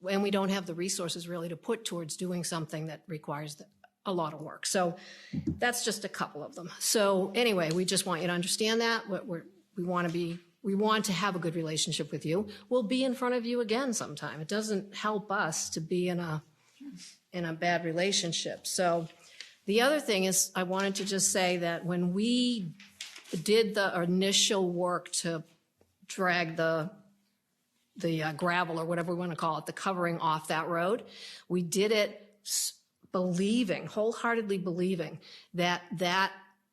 and we don't have the resources really to put towards doing something that requires a lot of work. So that's just a couple of them. So anyway, we just want you to understand that. We want to have a good relationship with you. We'll be in front of you again sometime. It doesn't help us to be in a bad relationship. So the other thing is, I wanted to just say that when we did the initial work to drag the gravel or whatever we want to call it, the covering off that road, we did it wholeheartedly believing that that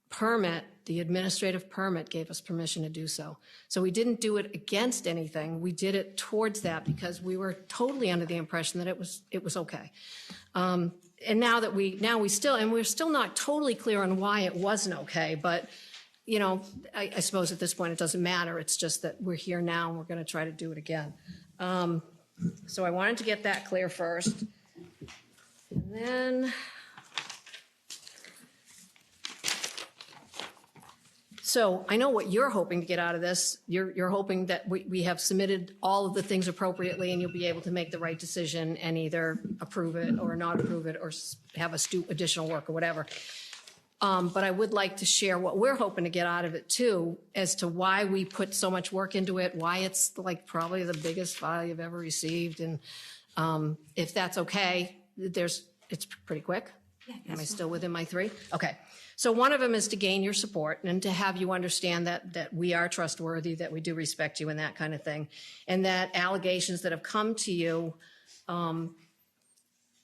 permit, the administrative permit, gave us permission to do so. So we didn't do it against anything. We did it towards that because we were totally under the impression that it was okay. And we're still not totally clear on why it wasn't okay, but you know, I suppose at this point it doesn't matter. It's just that we're here now and we're going to try to do it again. So I wanted to get that clear first. And then, so I know what you're hoping to get out of this. You're hoping that we have submitted all of the things appropriately and you'll be able to make the right decision and either approve it or not approve it or have additional work or whatever. But I would like to share what we're hoping to get out of it too, as to why we put so much work into it, why it's like probably the biggest file you've ever received. And if that's okay, it's pretty quick. Yeah, am I still within my 3? Okay. So one of them is to gain your support and to have you understand that we are trustworthy, that we do respect you and that kind of thing. And that allegations that have come to you,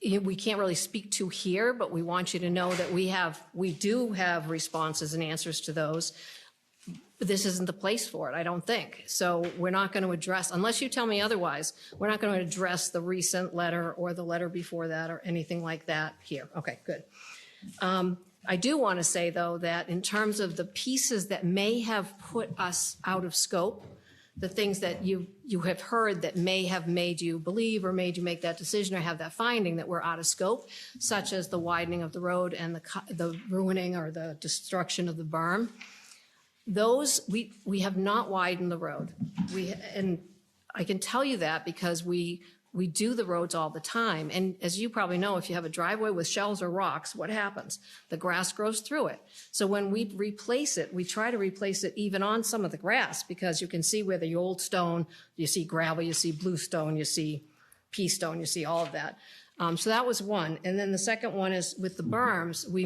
we can't really speak to here, but we want you to know that we do have responses and answers to those. But this isn't the place for it, I don't think. So we're not going to address, unless you tell me otherwise, we're not going to address the recent letter or the letter before that or anything like that here. Okay, good. I do want to say, though, that in terms of the pieces that may have put us out of scope, the things that you have heard that may have made you believe or made you make that decision or have that finding that we're out of scope, such as the widening of the road and the ruining or the destruction of the berm, those, we have not widened the road. And I can tell you that because we do the roads all the time. And as you probably know, if you have a driveway with shells or rocks, what happens? The grass grows through it. So when we replace it, we try to replace it even on some of the grass because you can see where the old stone, you see gravel, you see bluestone, you see pea stone, you see all of that. So that was one. And then the second one is with the berms, we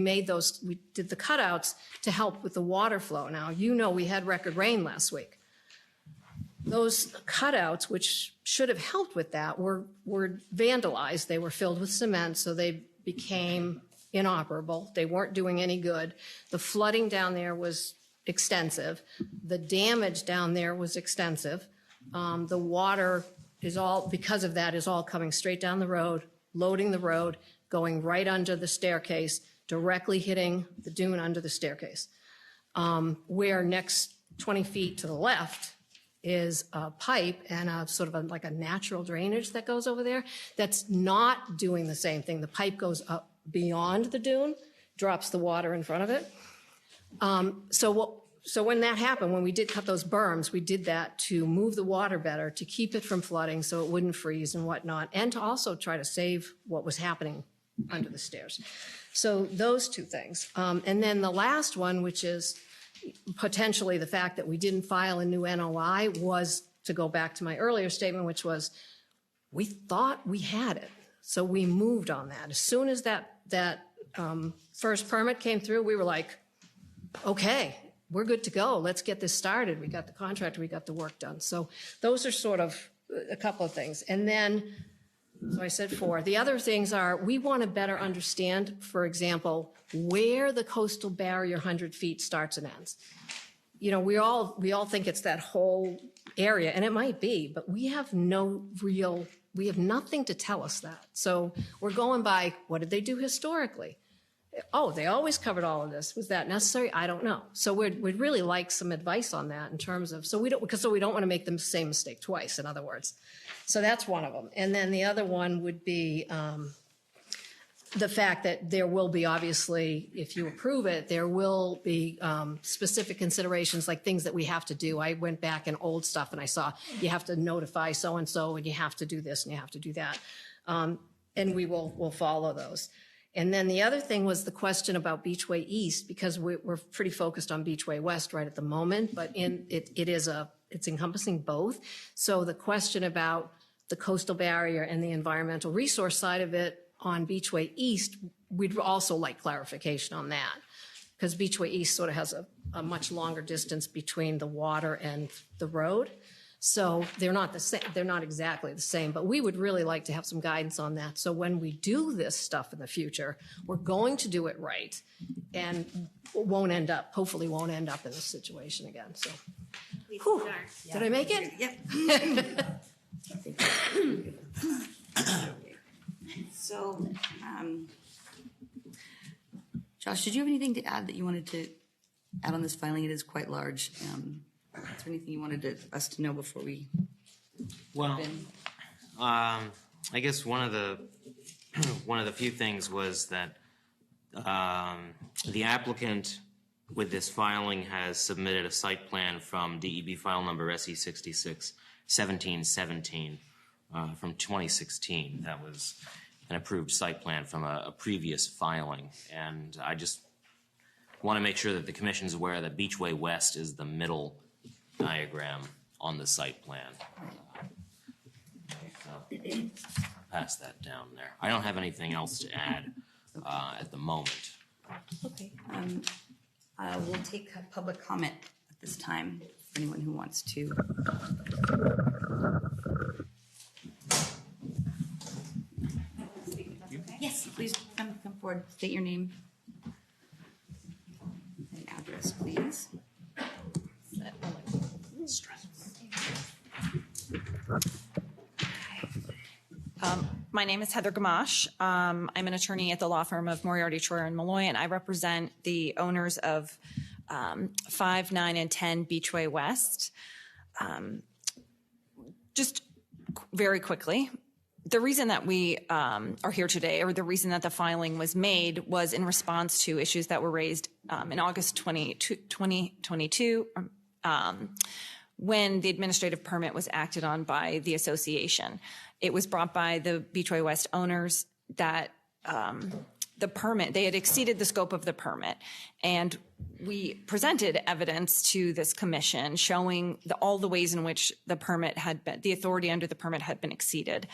did the cutouts to help with the water flow. Now, you know we had record rain last week. Those cutouts, which should have helped with that, were vandalized. They were filled with cement, so they became inoperable. They weren't doing any good. The flooding down there was extensive. The damage down there was extensive. The water is all, because of that, is all coming straight down the road, loading the road, going right under the staircase, directly hitting the dune under the staircase. Where next 20 feet to the left is a pipe and a sort of like a natural drainage that goes over there that's not doing the same thing. The pipe goes up beyond the dune, drops the water in front of it. So when that happened, when we did cut those berms, we did that to move the water better, to keep it from flooding so it wouldn't freeze and whatnot, and to also try to save what was happening under the stairs. So those two things. And then the last one, which is potentially the fact that we didn't file a new NOI, was to go back to my earlier statement, which was we thought we had it. So we moved on that. As soon as that first permit came through, we were like, okay, we're good to go. Let's get this started. We got the contractor, we got the work done. So those are sort of a couple of things. And then, so I said 4. The other things are, we want to better understand, for example, where the coastal barrier 100 feet starts and ends. You know, we all think it's that whole area, and it might be, but we have nothing to tell us that. So we're going by, what did they do historically? Oh, they always covered all of this. Was that necessary? I don't know. So we'd really like some advice on that in terms of, so we don't want to make the same mistake twice, in other words. So that's one of them. And then the other one would be the fact that there will be, obviously, if you approve it, there will be specific considerations like things that we have to do. I went back in old stuff and I saw you have to notify so-and-so and you have to do this and you have to do that. And we'll follow those. And then the other thing was the question about Beachway East, because we're pretty focused on Beachway West right at the moment, but it's encompassing both. So the question about the coastal barrier and the environmental resource side of it on Beachway East, we'd also like clarification on that, because Beachway East sort of has a much longer distance between the water and the road. So they're not the same, they're not exactly the same, but we would really like to have some guidance on that. So when we do this stuff in the future, we're going to do it right and hopefully won't end up in this situation again. So, whew, did I make it? Yep. So, Josh, did you have anything to add that you wanted to add on this filing? It is quite large. Is there anything you wanted us to know before we? Well, I guess one of the few things was that the applicant with this filing has submitted a site plan from DEB file number SE 66-1717 from 2016. That was an approved site plan from a previous filing, and I just want to make sure that the Commission's aware that Beachway West is the middle diagram on the site plan. So, pass that down there. I don't have anything else to add at the moment. Okay. We'll take a public comment at this time for anyone who wants to. Yes, please come forward. State your name and address, please. My name is Heather Gamache. I'm an attorney at the law firm of Moriarty, Troyer, and Malloy, and I represent the owners of 5, 9, and 10 Beachway West. Just very quickly, the reason that we are here today, or the reason that the filing was made, was in response to issues that were raised in August 2022 when the administrative permit was acted on by the association. It was brought by the Beachway West owners that the permit, they had exceeded the scope of the permit. And we presented evidence to this commission showing all the ways in which the permit had been, the authority under the permit had been exceeded.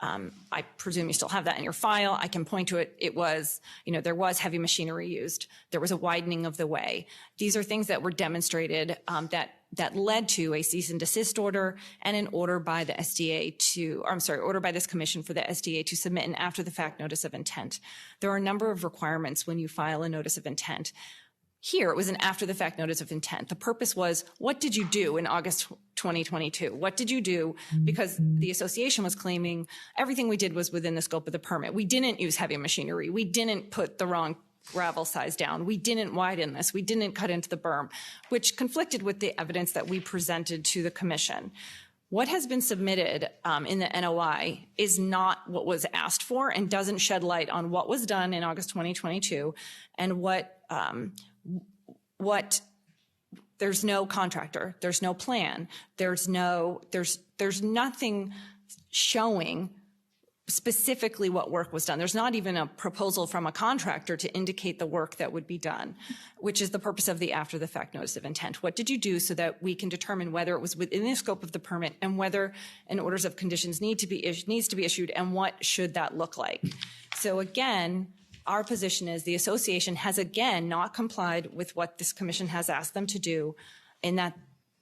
I presume you still have that in your file. I can point to it. It was, there was heavy machinery used. There was a widening of the way. These are things that were demonstrated that led to a cease and desist order and an order by the SDA order by this commission for the SDA to submit an after the fact notice of intent. There are a number of requirements when you file a notice of intent. Here, it was an after the fact notice of intent. The purpose was, what did you do in August 2022? What did you do? Because the association was claiming everything we did was within the scope of the permit. We didn't use heavy machinery. We didn't put the wrong gravel size down. We didn't widen this. We didn't cut into the berm, which conflicted with the evidence that we presented to the commission. What has been submitted in the NOI is not what was asked for and doesn't shed light on what was done in August 2022 and what there's no contractor, there's no plan, there's nothing showing specifically what work was done. There's not even a proposal from a contractor to indicate the work that would be done, which is the purpose of the after the fact notice of intent. What did you do so that we can determine whether it was within the scope of the permit and whether an orders of conditions needs to be issued and what should that look like? So again, our position is the association has again not complied with what this commission has asked them to do, in that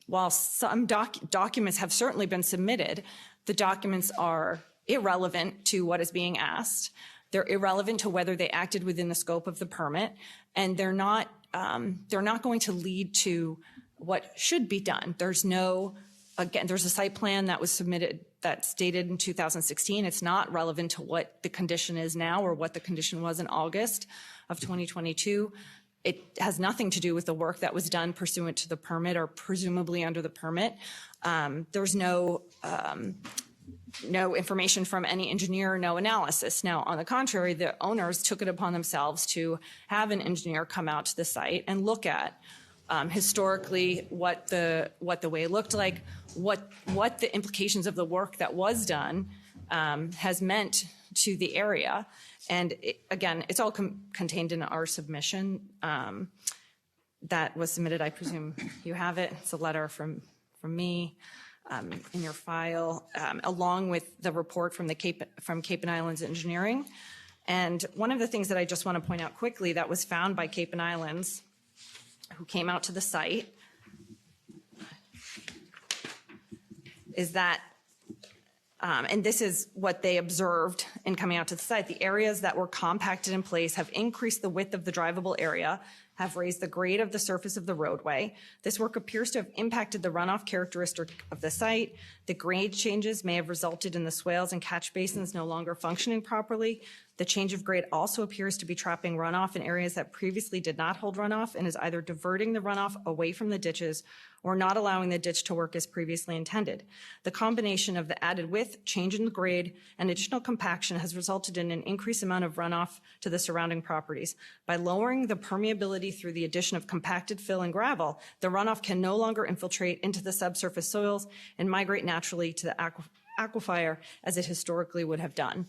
while some documents have certainly been submitted, the documents are irrelevant to what is being asked. They're irrelevant to whether they acted within the scope of the permit, and they're not going to lead to what should be done. There's a site plan that was submitted that's dated in 2016. It's not relevant to what the condition is now or what the condition was in August of 2022. It has nothing to do with the work that was done pursuant to the permit or presumably under the permit. There's no no information from any engineer, no analysis. Now, on the contrary, the owners took it upon themselves to have an engineer come out to the site and look at historically what the way looked like, what the implications of the work that was done has meant to the area. And again, it's all contained in our submission that was submitted. I presume you have it. It's a letter from me in your file, along with the report from Cape and Islands Engineering. And one of the things that I just want to point out quickly that was found by Cape and Islands, who came out to the site, is that, and this is what they observed in coming out to the site, the areas that were compacted in place have increased the width of the drivable area, have raised the grade of the surface of the roadway. This work appears to have impacted the runoff characteristic of the site. The grade changes may have resulted in the swales and catch basins no longer functioning properly. The change of grade also appears to be trapping runoff in areas that previously did not hold runoff and is either diverting the runoff away from the ditches or not allowing the ditch to work as previously intended. The combination of the added width, change in the grade, and additional compaction has resulted in an increased amount of runoff to the surrounding properties. By lowering the permeability through the addition of compacted fill and gravel, the runoff can no longer infiltrate into the subsurface soils and migrate naturally to the aquifer as it historically would have done.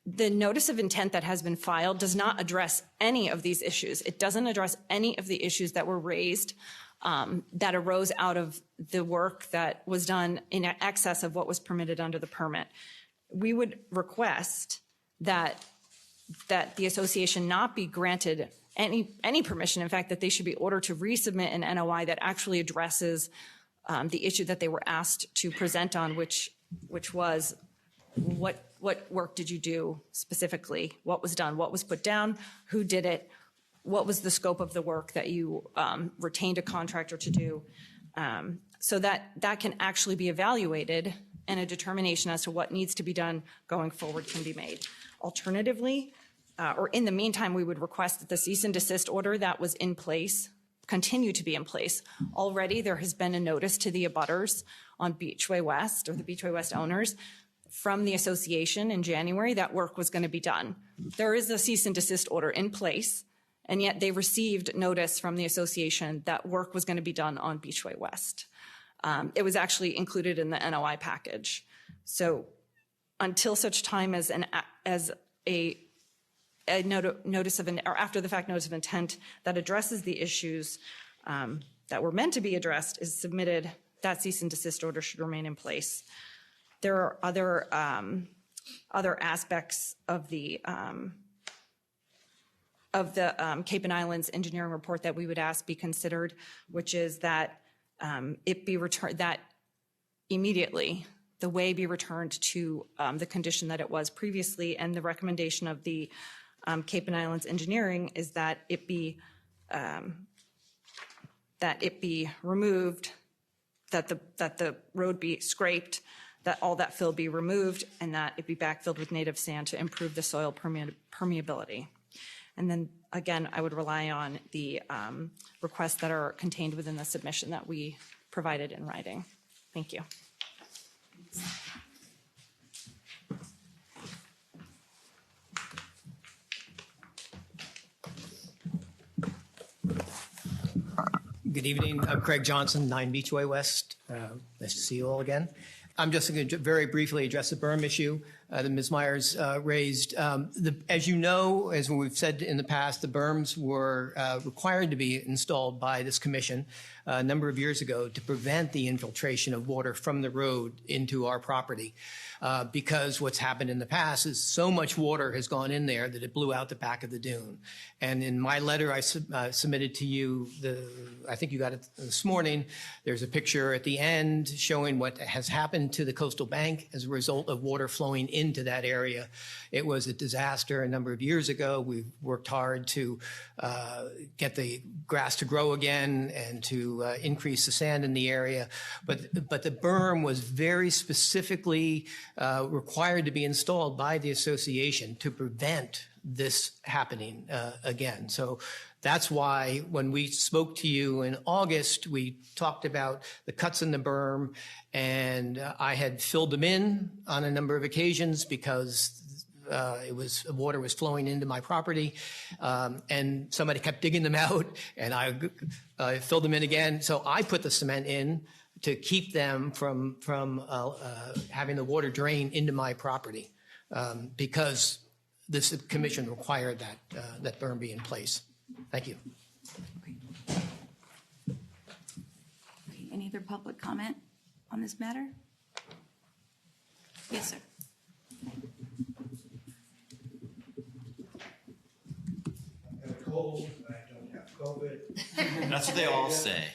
The notice of intent that has been filed does not address any of these issues. It doesn't address any of the issues that were raised that arose out of the work that was done in excess of what was permitted under the permit. We would request that the association not be granted any permission, in fact, that they should be ordered to resubmit an NOI that actually addresses the issue that they were asked to present on, which was what work did you do specifically? What was done? What was put down? Who did it? What was the scope of the work that you retained a contractor to do? So that can actually be evaluated and a determination as to what needs to be done going forward can be made. Alternatively, or in the meantime, we would request that the cease and desist order that was in place continue to be in place. Already there has been a notice to the abutters on Beachway West, or the Beachway West owners, from the association in January that work was going to be done. There is a cease and desist order in place, and yet they received notice from the association that work was going to be done on Beachway West. It was actually included in the NOI package. So until such time as a notice of or after the fact notice of intent that addresses the issues that were meant to be addressed is submitted, that cease and desist order should remain in place. There are other aspects of the Cape and Islands engineering report that we would ask be considered, which is that it be returned, that immediately the way be returned to the condition that it was previously, and the recommendation of the Cape and Islands engineering is that it be removed, that the road be scraped, that all that fill be removed, and that it be backfilled with native sand to improve the soil permeability. And then again, I would rely on the requests that are contained within the submission that we provided in writing. Thank you. Good evening. I'm Craig Johnson, 9 Beachway West. Nice to see you all again. I'm just going to very briefly address the berm issue that Ms. Myers raised. As you know, as we've said in the past, the berms were required to be installed by this commission a number of years ago to prevent the infiltration of water from the road into our property. Because what's happened in the past is so much water has gone in there that it blew out the back of the dune. And in my letter I submitted to you, I think you got it this morning, there's a picture at the end showing what has happened to the coastal bank as a result of water flowing into that area. It was a disaster a number of years ago. We've worked hard to get the grass to grow again and to increase the sand in the area. But the berm was very specifically required to be installed by the association to prevent this happening again. So That's why when we spoke to you in August, we talked about the cuts in the berm, and I had filled them in on a number of occasions because water was flowing into my property, and somebody kept digging them out, and I filled them in again. So I put the cement in to keep them from having the water drain into my property, because this commission required that berm be in place. Thank you. Okay, any other public comment on this matter? Yes, sir. I have a cold, I don't have COVID. That's what they all say.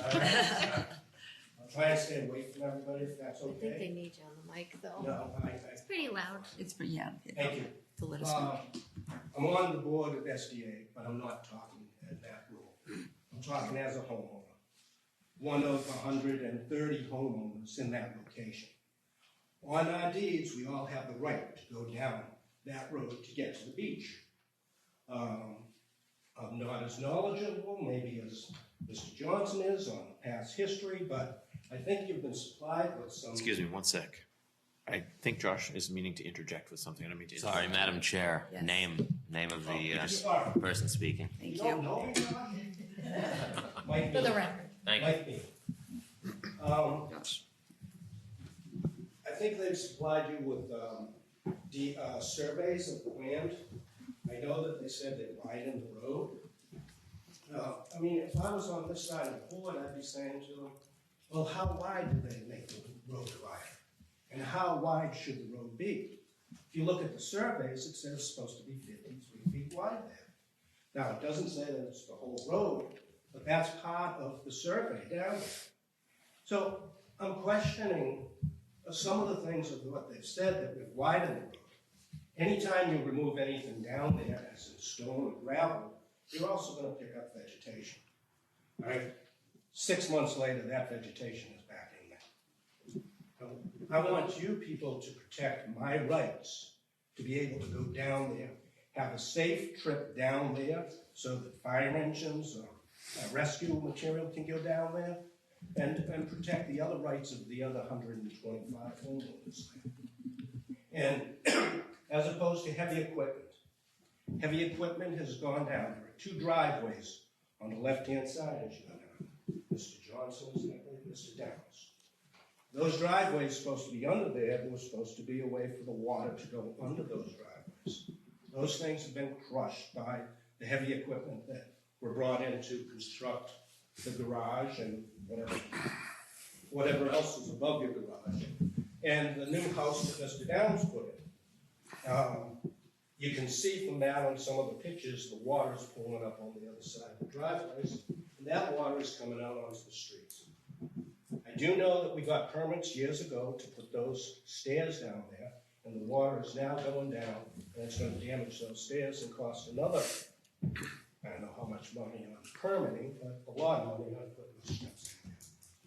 I'll try and stay away from everybody if that's I think they okay. need you on the mic, though. No, Pretty loud. It's, yeah. thank you. To let us know. I'm on the board of SDA, but I'm not talking at that role. I'm talking as a homeowner. One of 130 homeowners in that location. On our deeds, we all have the right to go down that road to get to the beach. I'm not as knowledgeable, maybe as Mr. Johnson is on past history, but I think you've been supplied with some. Excuse me, 1 sec. I think Josh is meaning to interject with something. I don't mean to. Sorry, Madam Chair, Yes. name of the Sorry. person speaking. Thank You don't you. know me, Josh? Might be. For the record. Thank you. Might be. I think they've supplied you with surveys of the land. I know that they said they widened the road. I mean, if I was on this side of the board, I'd be saying to them, well, how wide do they make the road wider? And how wide should the road be? If you look at the surveys, it says it's supposed to be 53 feet wide there. Now, it doesn't say that it's the whole road, but that's part of the survey down there. So I'm questioning some of the things of what they've said that we've widened the road. Anytime you remove anything down there, as in stone or gravel, you're also going to pick up vegetation. All right? 6 months later, that vegetation is back in there. I want you people to protect my rights to be able to go down there, have a safe trip down there so that fire engines or rescue material can go down there, and protect the other rights of the other 125 homeowners. And as opposed to heavy equipment. Heavy equipment has gone down. There are 2 driveways on the left-hand side as you go down. Mr. Johnson's and I believe Mr. Downs. Those driveways are supposed to be under there. There was supposed to be a way for the water to go under those driveways. Those things have been crushed by the heavy equipment that were brought in to construct the garage and whatever else is above your garage. And the new house that Mr. Downs put in. You can see from that on some of the pictures, the water's pulling up on the other side of the driveways, and that water is coming out onto the streets. I do know that we got permits years ago to put those stairs down there, and the water is now going down, and it's going to damage those stairs and cost another, I don't know how much money on permitting, but a lot of money on putting those steps in there.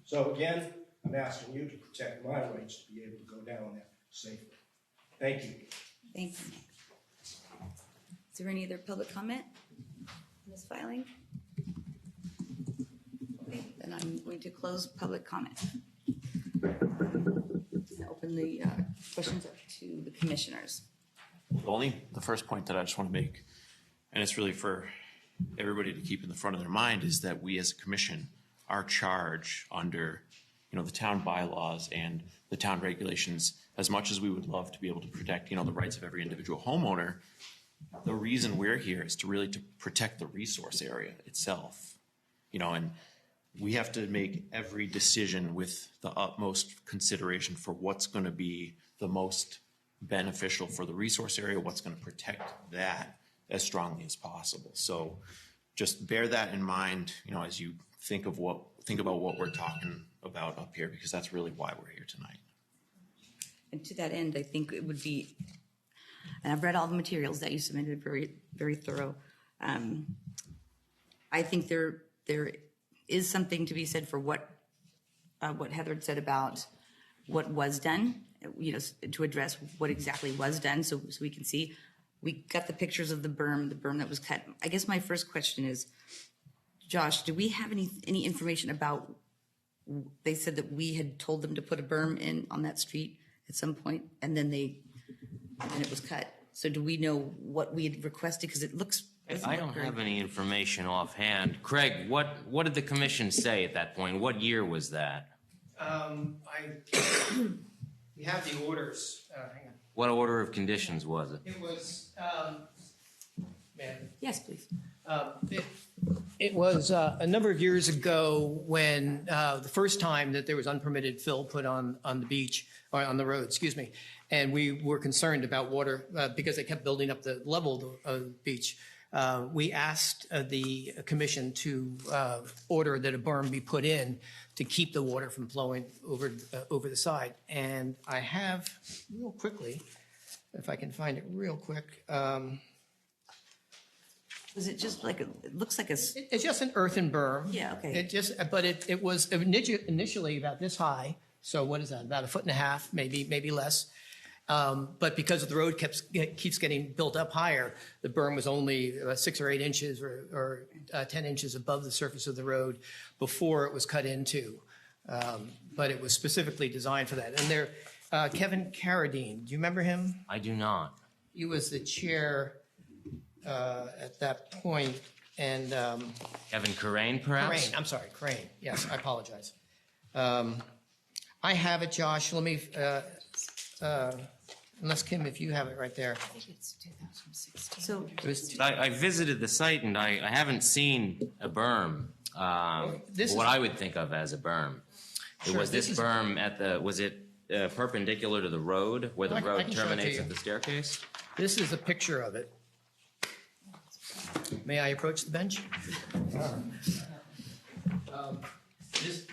So again, I'm asking you to protect my rights to be able to go down there safely. Thank you. Thank you. Is there any other public comment on this filing? Okay, then I'm going to close public comment. And open the questions up to the commissioners. The first point that I just want to make, and it's really for everybody to keep in the front of their mind, is that we as a commission, our charge under, the town bylaws and the town regulations, as much as we would love to be able to protect, the rights of every individual homeowner, the reason we're here is to protect the resource area itself. And we have to make every decision with the utmost consideration for what's going to be the most beneficial for the resource area, what's going to protect that as strongly as possible. So just bear that in mind, as you think about what we're talking about up here, because that's really why we're here tonight. And to that end, I think it would be, and I've read all the materials that you submitted, very, very thorough. I think there is something to be said for what Heather had said about what was done, to address what exactly was done, so we can see. we got the pictures of the berm that was cut. I guess my first question is, Josh, do we have any information about, they said that we had told them to put a berm in on that street at some point, and then it was cut. So do we know what we had requested? Because it looks. I don't have any information offhand. Craig, what did the commission say at that point? What year was that? We have the orders, hang on. What order of conditions was it? It was, man, Yes, please. it was a number of years ago when the first time that there was unpermitted fill put on the beach, or on the road, excuse me, and we were concerned about water because they kept building up the level of the beach. We asked the commission to order that a berm be put in to keep the water from flowing over the side. And I have, real quickly, if I can find it real quick, Was it just like, it looks like a, it's just an earthen berm. Yeah, okay. But it was initially about this high. So what is that? About 1.5 feet, maybe less. But because the road keeps getting built up higher, the berm was only 6 or 8 inches or 10 inches above the surface of the road before it was cut into. But it was specifically designed for that. And there, Kevin Carradine, do you remember him? I do not. He was the chair at that point, and Kevin Corain, perhaps? Crane, I'm sorry, Crane. Yes, I apologize. I have it, Josh. Let me, unless Kim, if you have it right there. so, It was, I visited the site and I haven't seen a berm, This what is- I would think of as a berm. Sure, Was this this is- berm was it perpendicular to the road where the I can road show it to terminates you. at the staircase? This is a picture of it. May I approach the bench?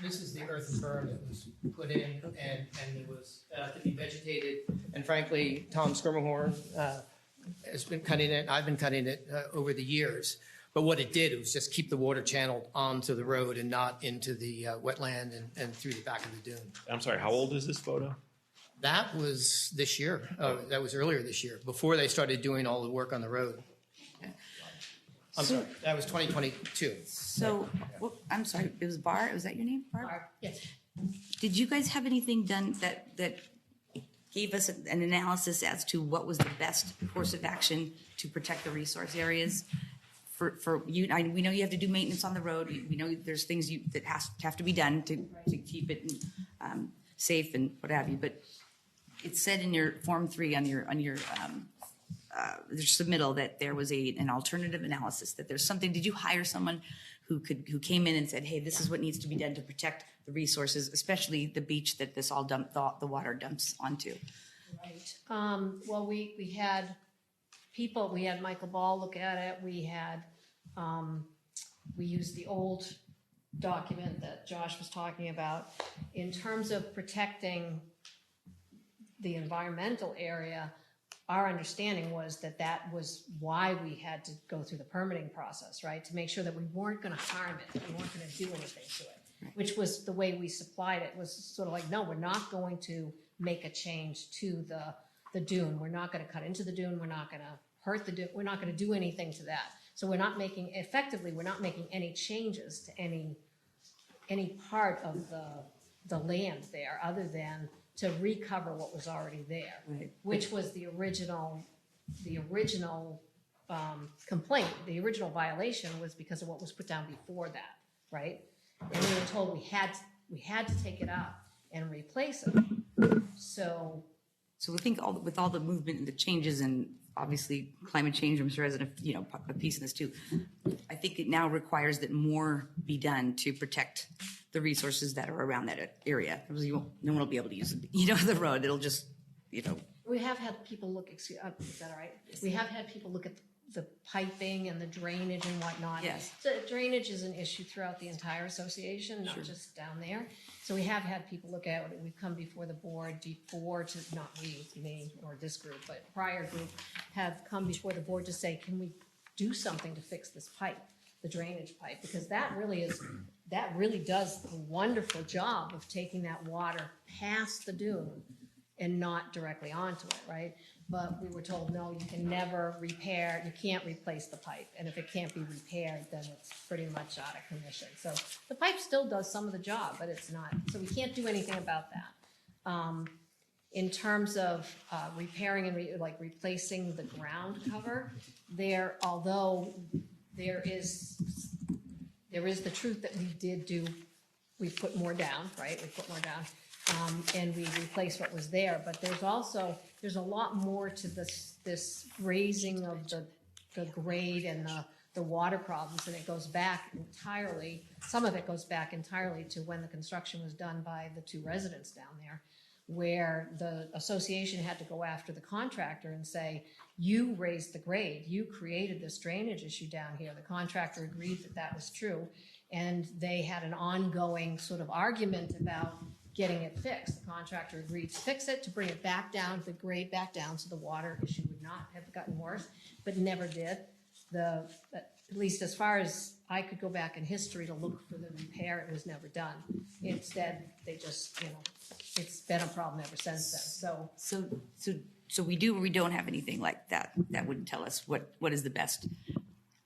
This is the earthen berm that was put in, and it was to be vegetated. And frankly, Tom Skirmahorn has been cutting it. I've been cutting it over the years. But what it did, it was just keep the water channeled onto the road and not into the wetland and through the back of the dune. I'm sorry, how old is this photo? That was this year. That was earlier this year, before they started doing all the work on the road. I'm sorry, that was 2022. so, well, I'm sorry, it was Barb, was that your name, Barb? Yes. Did you guys have anything done that gave us an analysis as to what was the best course of action to protect the resource areas? For you, we know you have to do maintenance on the road. We know there's things that have to be done to keep it safe and what have you. But it said in your Form 3 on your submittal that there was an alternative analysis. That there's something. Did you hire someone who came in and said, "Hey, this is what needs to be done to protect the resources, especially the beach that this all the water dumps onto"? Right. Well, we had people, we had Michael Ball look at it. We had, we used the old document that Josh was talking about. In terms of protecting the environmental area, our understanding was that that was why we had to go through the permitting process, right? To make sure that we weren't gonna harm it, we weren't gonna do anything to it. Which was the way we supplied it, was sort of like, no, we're not going to make a change to the dune. We're not gonna cut into the dune, we're not gonna hurt the dune, we're not gonna do anything to that. So we're not making, effectively, we're not making any changes to any part of the land there, other than to recover what was already there. Right. Which was the original complaint, the original violation was because of what was put down before that, right? And we were told we had to take it out and replace it. So, So we think with all the movement and the changes and obviously climate change, I'm sure has a piece in this too. I think it now requires that more be done to protect the resources that are around that area. Because no one will be able to use the road. It'll just, we have had people look, is that all right? We have had people look at the piping and the drainage and whatnot. Yes. So drainage is an issue throughout the entire association, not just down there. So we have had people look at it. We've come before the board not me or this group, but prior group have come before the board to say, can we do something to fix this pipe, the drainage pipe? Because that really does a wonderful job of taking that water past the dune and not directly onto it, right? But we were told, no, you can never repair, you can't replace the pipe. And if it can't be repaired, then it's pretty much out of commission. So the pipe still does some of the job, but it's not, so we can't do anything about that. In terms of repairing and replacing the ground cover, although there is the truth that we put more down, right? We put more down, and we replaced what was there. But there's a lot more to this raising of the grade and the water problems, and it goes back entirely. Some of it goes back entirely to when the construction was done by the two residents down there, where the association had to go after the contractor and say, you raised the grade, you created this drainage issue down here. The contractor agreed that that was true, and they had an ongoing sort of argument about getting it fixed. The contractor agreed to fix it, to bring it back down, the grade back down, so the water issue would not have gotten worse, but never did. At least as far as I could go back in history to look for the repair, it was never done. Instead, they just, it's been a problem ever since then, so. So we do or we don't have anything like that that would tell us what is the best,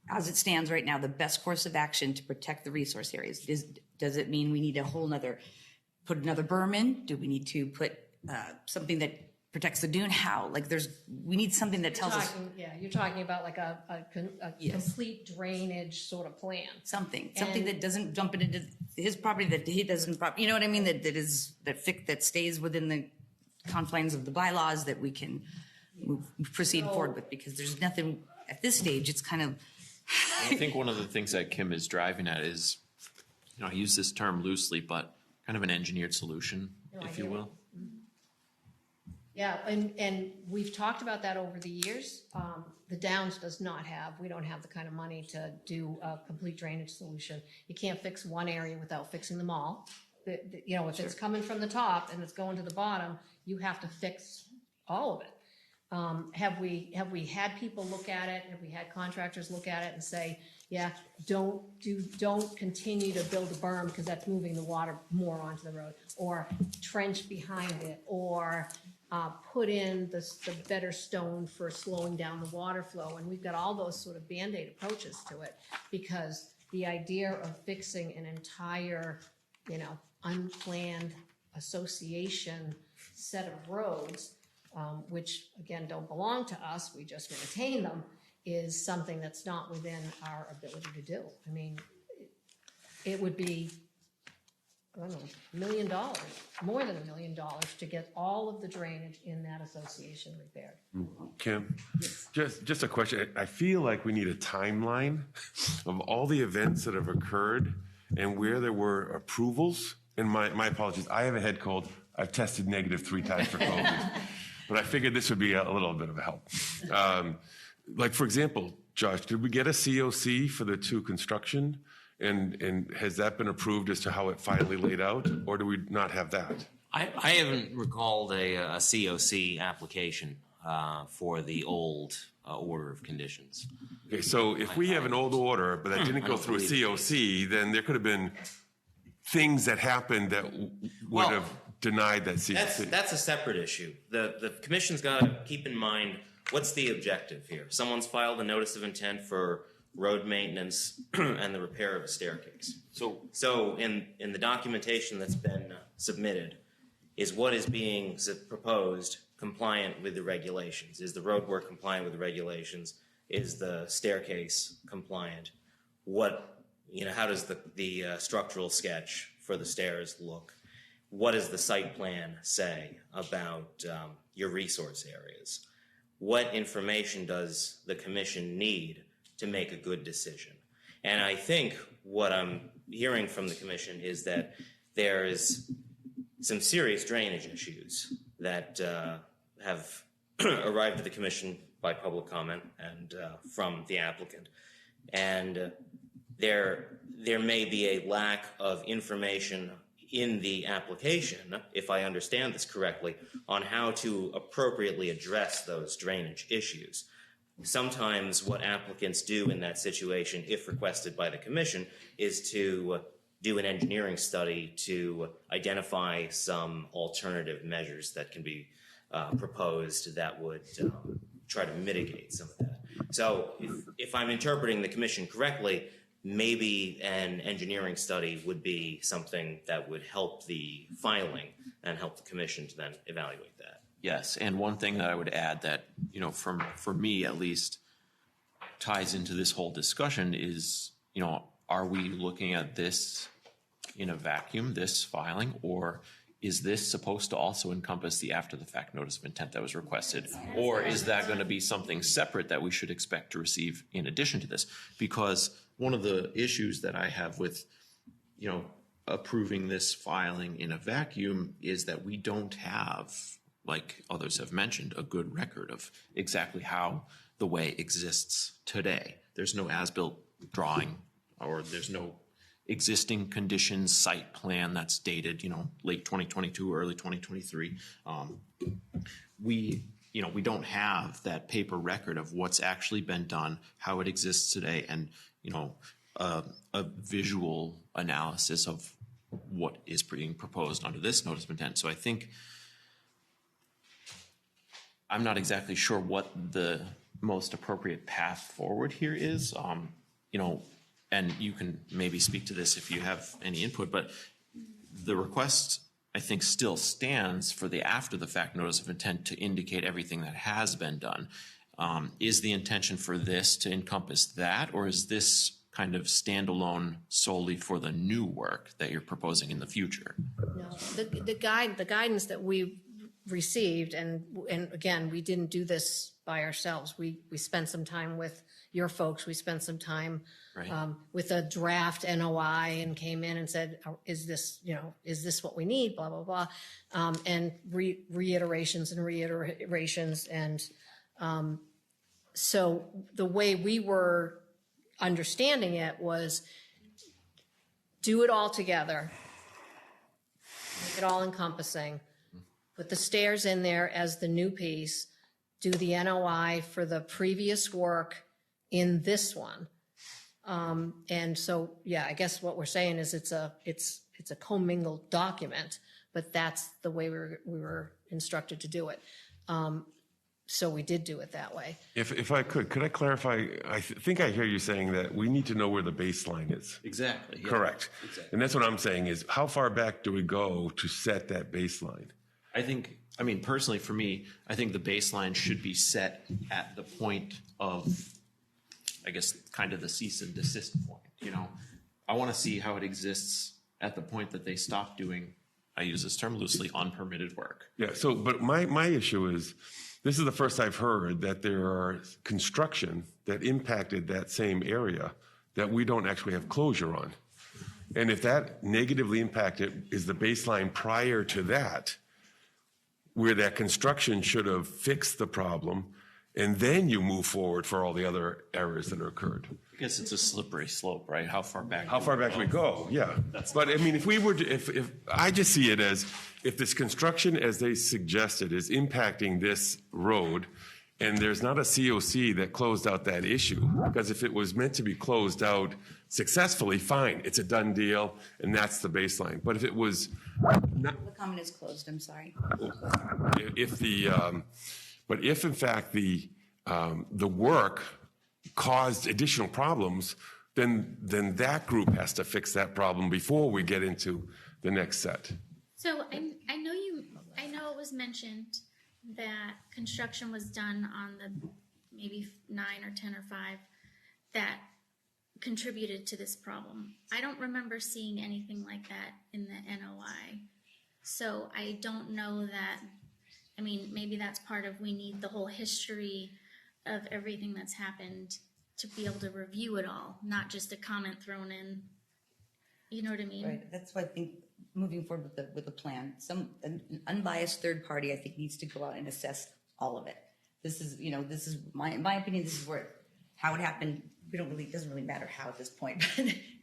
as it stands right now, the best course of action to protect the resource areas? Does it mean we need put another berm in? Do we need to put something that protects the dune? How? We need something that tells us. Yeah, you're talking about like a complete drainage sort of plan. Something that doesn't dump it into his property, that he doesn't, you know what I mean? That stays within the confines of the bylaws, that we can proceed forward with, because there's nothing at this stage. It's kind of. I think one of the things that Kim is driving at is, I use this term loosely, but kind of an engineered solution, if you will. Yeah, and we've talked about that over the years. The Downs we don't have the kind of money to do a complete drainage solution. You can't fix one area without fixing them all. If it's coming from the top and it's going to the bottom, you have to fix all of it. Have we had people look at it? Have we had contractors look at it and say, yeah, don't continue to build a berm because that's moving the water more onto the road, or trench behind it, or put in the better stone for slowing down the water flow? And we've got all those sort of Band-Aid approaches to it, because the idea of fixing an entire, unplanned association set of roads, which again don't belong to us, we just maintain them, is something that's not within our ability to do. I mean, it would be, I don't know, $1 million, more than $1 million, to get all of the drainage in that association repaired. Kim, just a question. I feel like we need a timeline of all the events that have occurred and where there were approvals. And my apologies, I have a head cold. I've tested negative 3 times for COVID, but I figured this would be a little bit of a help. For example, Josh, did we get a COC for the 2 construction? And has that been approved as to how it finally laid out, or do we not have that? I haven't recalled a COC application for the old order of conditions. Okay, so if we have an old order, but that didn't go through a COC, then there could have been things that happened that would have denied that COC. That's a separate issue. The commission's got to keep in mind, what's the objective here? Someone's filed a notice of intent for road maintenance and the repair of a staircase. So in the documentation that's been submitted, is what is being proposed compliant with the regulations? Is the roadwork compliant with the regulations? Is the staircase compliant? How does the structural sketch for the stairs look? What does the site plan say about your resource areas? What information does the commission need to make a good decision? And I think what I'm hearing from the commission is that there is some serious drainage issues that have arrived at the commission by public comment and from the applicant. And there may be a lack of information in the application, if I understand this correctly, on how to appropriately address those drainage issues. Sometimes what applicants do in that situation, if requested by the commission, is to do an engineering study to identify some alternative measures that can be proposed that would try to mitigate some of that. So if I'm interpreting the commission correctly, maybe an engineering study would be something that would help the filing and help the commission to then evaluate that. Yes, and one thing that I would add that, you know, for me at least, ties into this whole discussion is, you know, are we looking at this in a vacuum, this filing, or is this supposed to also encompass the after-the-fact notice of intent that was requested? Or is that going to be something separate that we should expect to receive in addition to this? Because one of the issues that I have with, you know, approving this filing in a vacuum is that we don't have, like others have mentioned, a good record of exactly how the way exists today. There's no as-built drawing, or there's no existing conditions site plan that's dated, you know, late 2022, early 2023. We don't have that paper record of what's actually been done, how it exists today, and, you know, a visual analysis of what is being proposed under this notice of intent. So I think I'm not exactly sure what the most appropriate path forward here is. You know, and you can maybe speak to this if you have any input, but the request, I think, still stands for the after-the-fact notice of intent to indicate everything that has been done. Is the intention for this to encompass that, or is this kind of standalone solely for the new work that you're proposing in the future? No, the guidance that we received, and again, we didn't do this by ourselves. We spent some time with your folks. We spent some time with a draft NOI and came in and said, is this what we need? Blah, blah, blah. And reiterations. And so the way we were understanding it was do it all together, make it all encompassing, put the stairs in there as the new piece, do the NOI for the previous work in this one. And so, yeah, I guess what we're saying is it's a commingled document, but that's the way we were instructed to do it. So we did do it that way. If I could I clarify? I think I hear you saying that we need to know where the baseline is. Exactly. Yeah. Correct. Exactly. And that's what I'm saying is how far back do we go to set that baseline? I mean, personally, for me, I think the baseline should be set at the point of, I guess, kind of the cease and desist point, you know? I want to see how it exists at the point that they stop doing, I use this term loosely, unpermitted work. Yeah, so, but my issue is, this is the first I've heard that there are construction that impacted that same area that we don't actually have closure on. And if that negatively impacted is the baseline prior to that, where that construction should have fixed the problem, and then you move forward for all the other errors that occurred. I guess it's a slippery slope, right? How far back? How far back do we go? Yeah. But I mean, if we were to, if I just see it as, if this construction, as they suggested, is impacting this road, and there's not a COC that closed out that issue, because if it was meant to be closed out successfully, fine, it's a done deal, and that's the baseline. But if it was not, The comment is closed, I'm sorry. but if in fact the work caused additional problems, then that group has to fix that problem before we get into the next set. So I know it was mentioned that construction was done on the maybe 9 or 10 or 5 that contributed to this problem. I don't remember seeing anything like that in the NOI. So I don't know that, I mean, maybe that's part of, we need the whole history of everything that's happened to be able to review it all, not just a comment thrown in. You know what I mean? Right, that's why I think moving forward with the plan, an unbiased third party, I think, needs to go out and assess all of it. This is my opinion, this is how it happened. It doesn't really matter how at this point,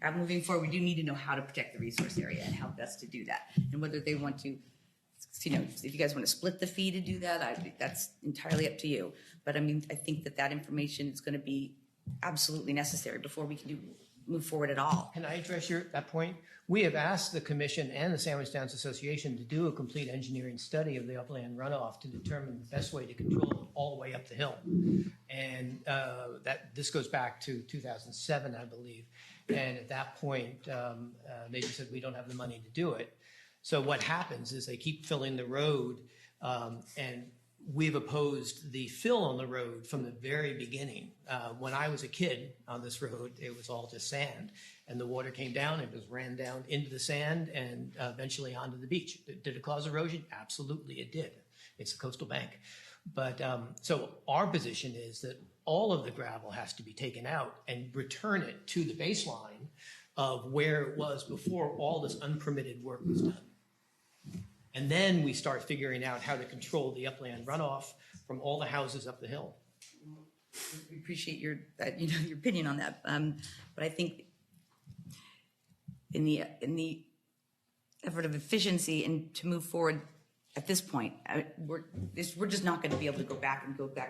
but moving forward, we do need to know how to protect the resource area and how best to do that. And whether they want to, if you guys want to split the fee to do that, that's entirely up to you. But I mean, I think that information is going to be absolutely necessary before we can do move forward at all. Can I address that point? We have asked the commission and the Sandwich Downs Association to do a complete engineering study of the upland runoff to determine the best way to control it all the way up the hill. And this goes back to 2007, I believe. And at that point, they just said, we don't have the money to do it. So what happens is they keep filling the road, and we've opposed the fill on the road from the very beginning. When I was a kid on this road, it was all just sand, and the water came down and just ran down into the sand and eventually onto the beach. Did it cause erosion? Absolutely, it did. It's a coastal bank. But so our position is that all of the gravel has to be taken out and return it to the baseline of where it was before all this unpermitted work was done. And then we start figuring out how to control the upland runoff from all the houses up the hill. We appreciate your opinion on that. But I think in the effort of efficiency and to move forward at this point, we're just not going to be able to go back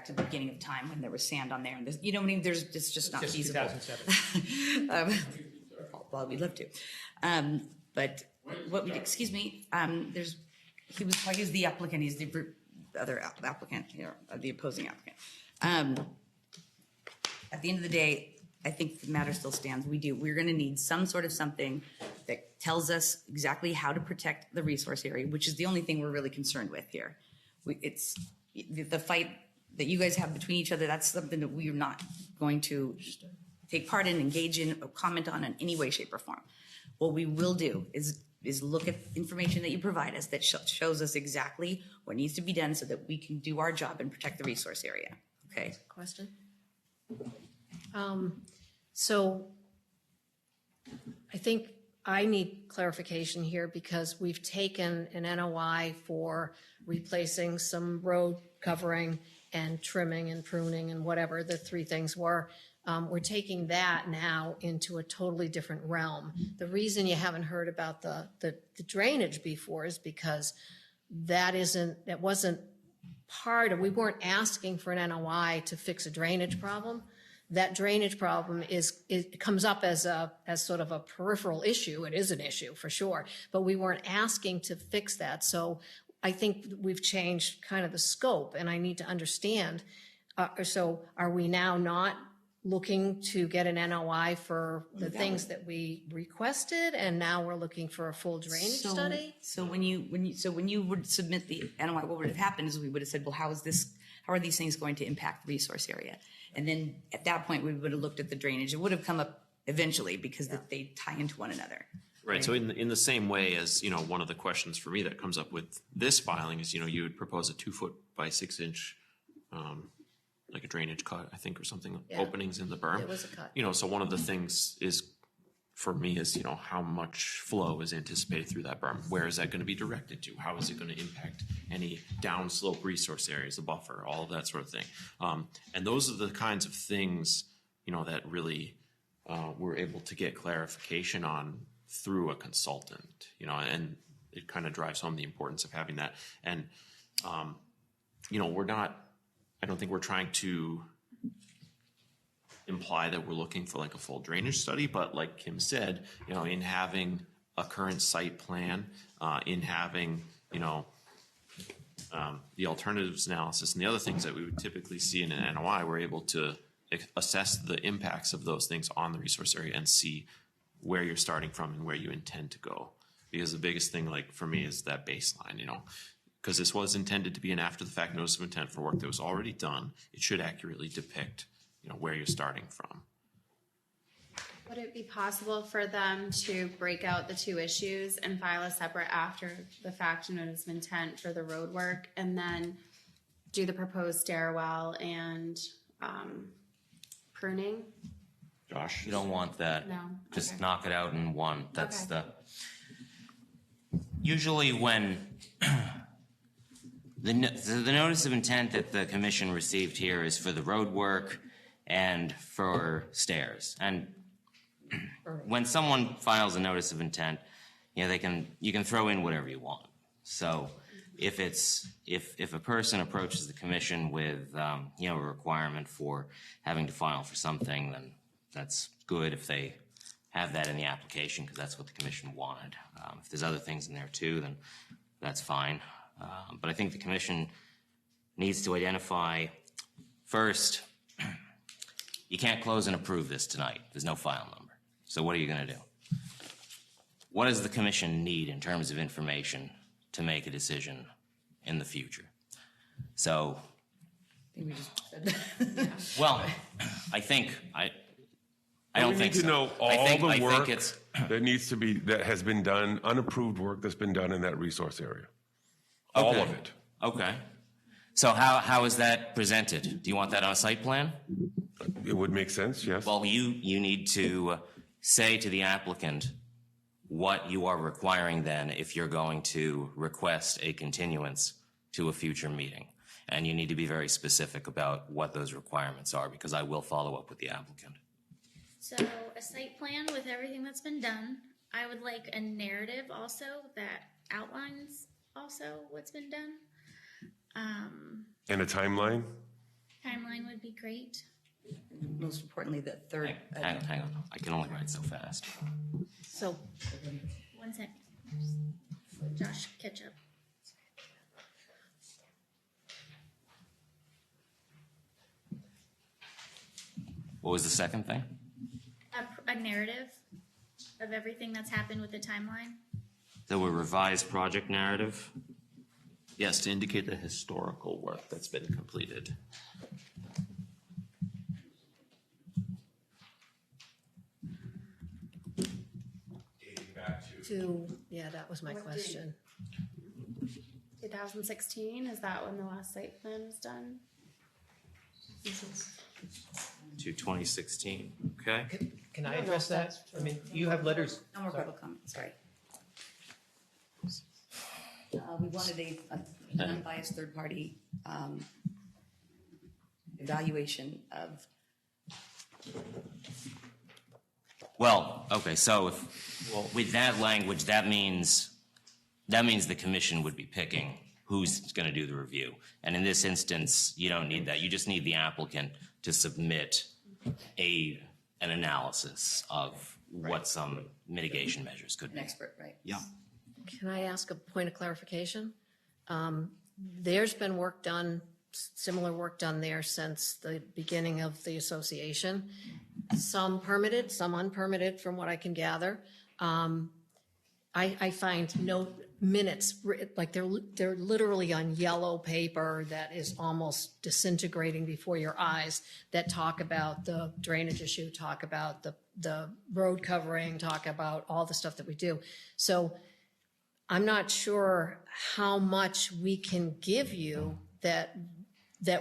to the beginning of time when there was sand on there. And this, what I mean? It's just not feasible. 2007. Well, we'd love to. But excuse me, he was the applicant, he's the other applicant, the opposing applicant. At the end of the day, I think the matter still stands. We're gonna need some sort of something that tells us exactly how to protect the resource area, which is the only thing we're really concerned with here. It's the fight that you guys have between each other, that's something that we're not going to take part in, engage in, or comment on in any way, shape, or form. What we will do is look at information that you provide us that shows us exactly what needs to be done so that we can do our job and protect the resource area, okay? Question? So I think I need clarification here because we've taken an NOI for replacing some road covering and trimming and pruning and whatever the three things were. We're taking that now into a totally different realm. The reason you haven't heard about the drainage before is because that wasn't part of, we weren't asking for an NOI to fix a drainage problem. That drainage problem it comes up as sort of a peripheral issue. It is an issue for sure, but we weren't asking to fix that. So I think we've changed kind of the scope, and I need to understand. So are we now not looking to get an NOI for the things that we requested, and now we're looking for a full drainage study? So when you would submit the NOI, what would have happened is we would have said, well, how are these things going to impact the resource area? And then at that point, we would have looked at the drainage. It would have come up eventually because they tie into one another. Right. So in the same way as, one of the questions for me that comes up with this filing is, you would propose a 2 by 6 inch, like a drainage cut, I think, or something, Yeah. openings in the berm. It was a cut. So one of the things is, for me, is, how much flow is anticipated through that berm? Where is that going to be directed to? How is it going to impact any downslope resource areas, the buffer, all of that sort of thing? And those are the kinds of things, that really we're able to get clarification on through a consultant, and it kind of drives home the importance of having that. And, I don't think we're trying to imply that we're looking for like a full drainage study, but like Kim said, in having a current site plan, in having, the alternatives analysis and the other things that we would typically see in an NOI, we're able to assess the impacts of those things on the resource area and see where you're starting from and where you intend to go. Because the biggest thing, like for me, is that baseline, because this was intended to be an after the fact notice of intent for work that was already done. It should accurately depict where you're starting from. Would it be possible for them to break out the two issues and file a separate after the fact notice of intent for the road work and then do the proposed stairwell and pruning? Josh, you don't want that. No. Just Okay. knock it out in one. That's Okay. usually when the notice of intent that the commission received here is for the road work and for stairs. And when someone files a notice of intent, you can throw in whatever you want. So if a person approaches the commission with a requirement for having to file for something, then that's good. If they have that in the application because that's what the commission wanted. If there's other things in there too, then that's fine. But I think the commission needs to identify first, you can't close and approve this tonight. There's no file number. So what are you going to do? What does the commission need in terms of information to make a decision in the future? So, We just said well, I think, I don't We think need so. to know all I think the work it's, that needs to be, that has been done, unapproved work that's been done in that resource area. All Okay. of it. okay. So how is that presented? Do you want that on a site plan? It would make sense, yes. Well, you need to say to the applicant what you are requiring then if you're going to request a continuance to a future meeting. And you need to be very specific about what those requirements are, because I will follow up with the applicant. So a site plan with everything that's been done. I would like a narrative also that outlines also what's been done. And a timeline? Timeline would be great. most importantly, the third. Hang on. I can only write so fast. So, 1 second. Josh, catch up. What was the second thing? A narrative of everything that's happened with the timeline. So a revised project narrative? Yes, to indicate the historical work that's been completed. yeah, that was my What question. 2016, is that when the last site plan was done? To 2016, okay? Can I address that? I mean, you have letters. No more public comment, sorry. We wanted an unbiased third-party evaluation of. Well, okay, so with that language, that means the commission would be picking who's going to do the review. And in this instance, you don't need that. You just need the applicant to submit an analysis of what some mitigation measures could An be. expert, right? Yeah. Can I ask a point of clarification? There's been work done, similar work done there since the beginning of the association. Some permitted, some unpermitted, from what I can gather. I find no minutes, like they're literally on yellow paper that is almost disintegrating before your eyes, that talk about the drainage issue, talk about the road covering, talk about all the stuff that we do. So I'm not sure how much we can give you that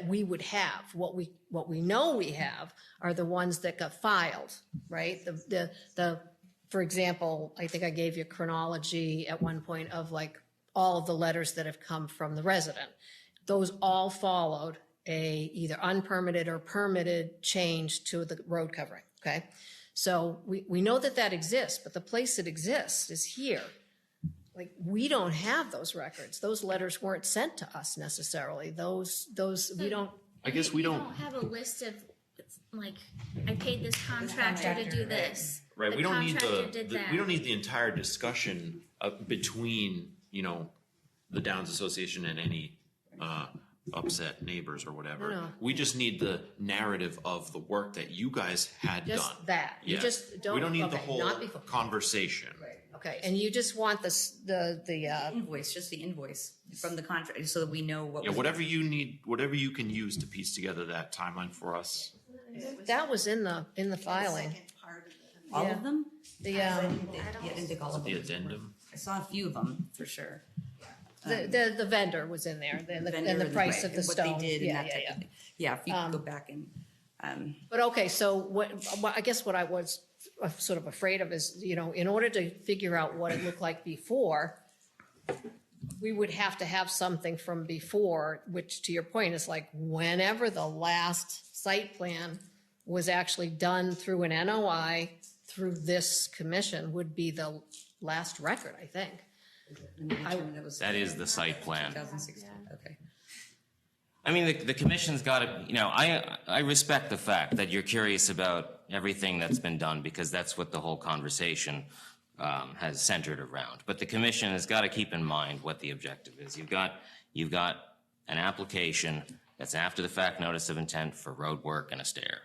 we would have. What we know we have are the ones that got filed, right? For example, I think I gave you a chronology at one point of like all of the letters that have come from the resident. Those all followed a either unpermitted or permitted change to the road covering, okay? So we know that exists, but the place it exists is here. Like, we don't have those records. Those letters weren't sent to us necessarily. Those we don't. I guess we don't. have a list of, like, I paid this contractor to do this. Right, The we don't need contractor did that. we don't need the entire discussion between, the Downs Association and any upset neighbors or whatever. No. We just need the narrative of the work that you guys had done. Just that. You Yeah. just don't. We don't need the okay, whole not before. conversation. Okay, and you just want the Invoice, just the invoice from the contract, so that we know what. Yeah, was- whatever you need, whatever you can use to piece together that timeline for us. that was in the filing. All yeah. of them? The Yeah, I didn't think all of The them. addendum. I saw a few of them, for sure. the vendor was in there, and Vendor the price right, of the and stone. What they did and Yeah, that yeah, type yeah. of thing. Yeah, if you could go back and, But okay, so what I guess what I was sort of afraid of is, in order to figure out what it looked like before, we would have to have something from before, which, to your point, is like whenever the last site plan was actually done through an NOI through this commission would be the last record, I think. and we determined it was. That is the site plan. 2016, okay. I mean, the commission's got to, I respect the fact that you're curious about everything that's been done, because that's what the whole conversation has centered around. But the commission has got to keep in mind what the objective is. You've got an application that's after the fact notice of intent for road work and a stair.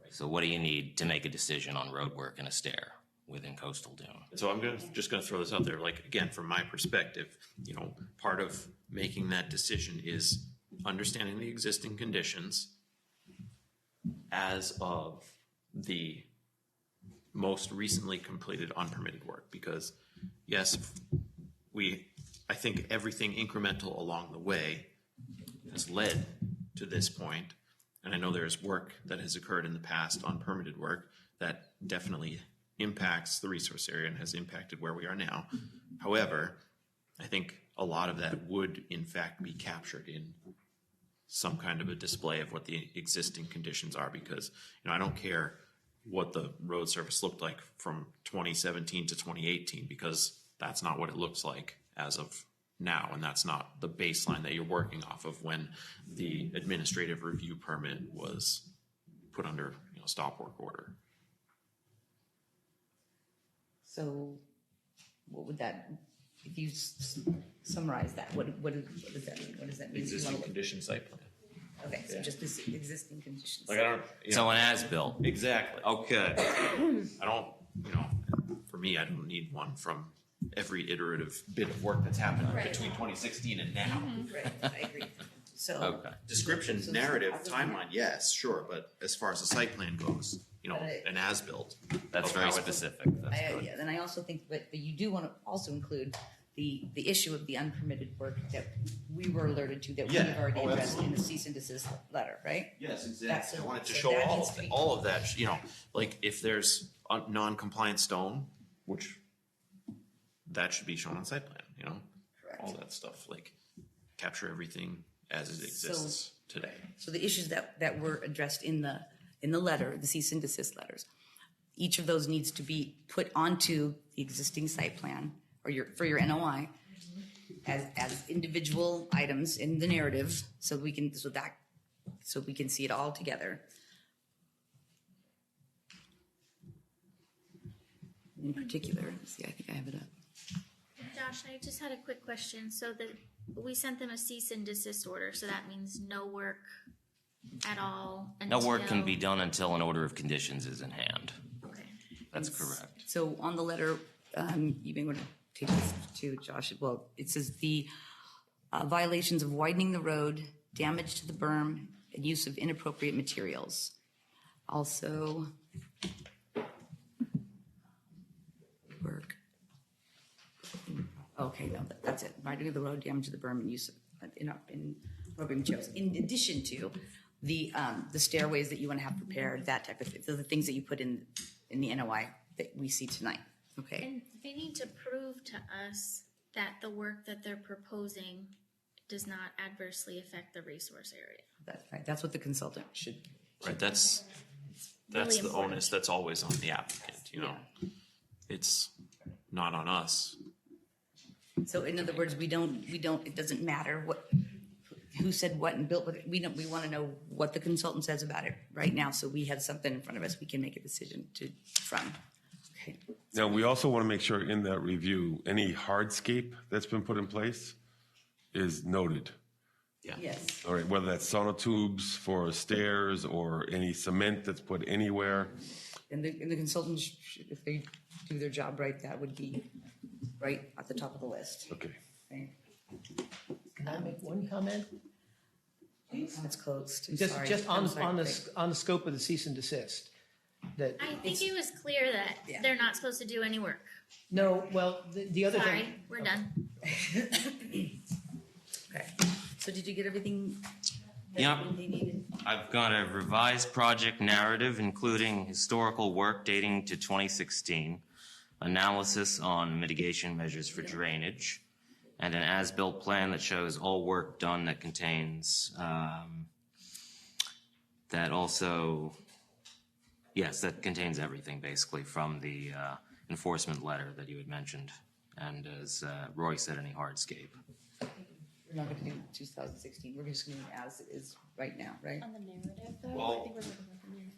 So what do you need to make a decision on road work and a stair within coastal dune? So I'm just gonna throw this out there, like, again, from my perspective, part of making that decision is understanding the existing conditions as of the most recently completed unpermitted work, because yes, I think everything incremental along the way has led to this point, and I know there's work that has occurred in the past, unpermitted work, that definitely impacts the resource area and has impacted where we are now. However, I think a lot of that would in fact be captured in some kind of a display of what the existing conditions are, because I don't care what the road surface looked like from 2017 to 2018, because that's not what it looks like as of now, and that's not the baseline that you're working off of when the administrative review permit was put under stop work order. So what would that, if you summarize that, what does that mean? What does that mean? Existing condition site plan. Okay, so just this existing conditions. Like I don't. So an as-built. Exactly. Okay. I don't. For me, I don't need one from every iterative bit of work that's happened between 2016 and now. Right, I agree. So. Okay. Description, So- narrative, so- timeline, yes, sure, but as far as the site plan goes, an as-built. That's of very how it- specific. That's good. Yeah, then I also think, but you do want to also include the issue of the unpermitted work that we were alerted to, that we've Yeah. already Oh, addressed in the cease and desist letter, right? Yes, exactly. That's- I wanted to so show that all needs of to be- that, all of that, like if there's non-compliant stone, which that should be shown on site plan, Correct. all that stuff, like capture everything as it exists today. So the issues that were addressed in the letter, the cease and desist letters, each of those needs to be put onto the existing site plan or for your NOI as individual items in the narrative, so we can see it all together. In particular, let's see, I think I have it up. Josh, I just had a quick question. So we sent them a cease and desist order, so that means no work at all No work can until- be done until an order of conditions is in hand. Okay. That's correct. So on the letter, you may want to take this to Josh. Well, it says the violations of widening the road, damage to the berm, and use of inappropriate materials. Also, work. Okay, no, that's it. Widening of the road, damage to the berm, and use of inappropriate materials. In addition to the stairways that you want to have prepared, that type of thing. So the things that you put in the NOI that we see tonight. Okay. And they need to prove to us that the work that they're proposing does not adversely affect the resource area. That's right. That's what the consultant should. Right, that's Really the important. onus that's always on the applicant, It's not on us. So in other words, we don't, it doesn't matter who said what and built what, we want to know what the consultant says about it right now, so we have something in front of us we can make a decision from. Okay. Now, we also want to make sure in that review, any hardscape that's been put in place is noted. Yes. All right, whether that's sonotubes for stairs or any cement that's put anywhere. And the consultant, if they do their job right, that would be right at the top of the list. Okay. Right? Can I make one comment? It's closed. I'm Just, sorry. just I'm sorry, Craig. on the scope of the cease and desist. That, I think it was clear that Yeah. they're not supposed to do any work. no, well, the other thing. Sorry, we're done. Okay. So did you get everything Yep. that they needed? I've got a revised project narrative, including historical work dating to 2016, analysis on mitigation measures for drainage, and an as-built plan that shows all work done that contains, that contains everything, basically, from the enforcement letter that you had mentioned, and as Roy said, any hardscape. We're not going to do 2016. We're just going to do as it is right now, right? On the narrative, though, Well- I think we're looking at the narrative.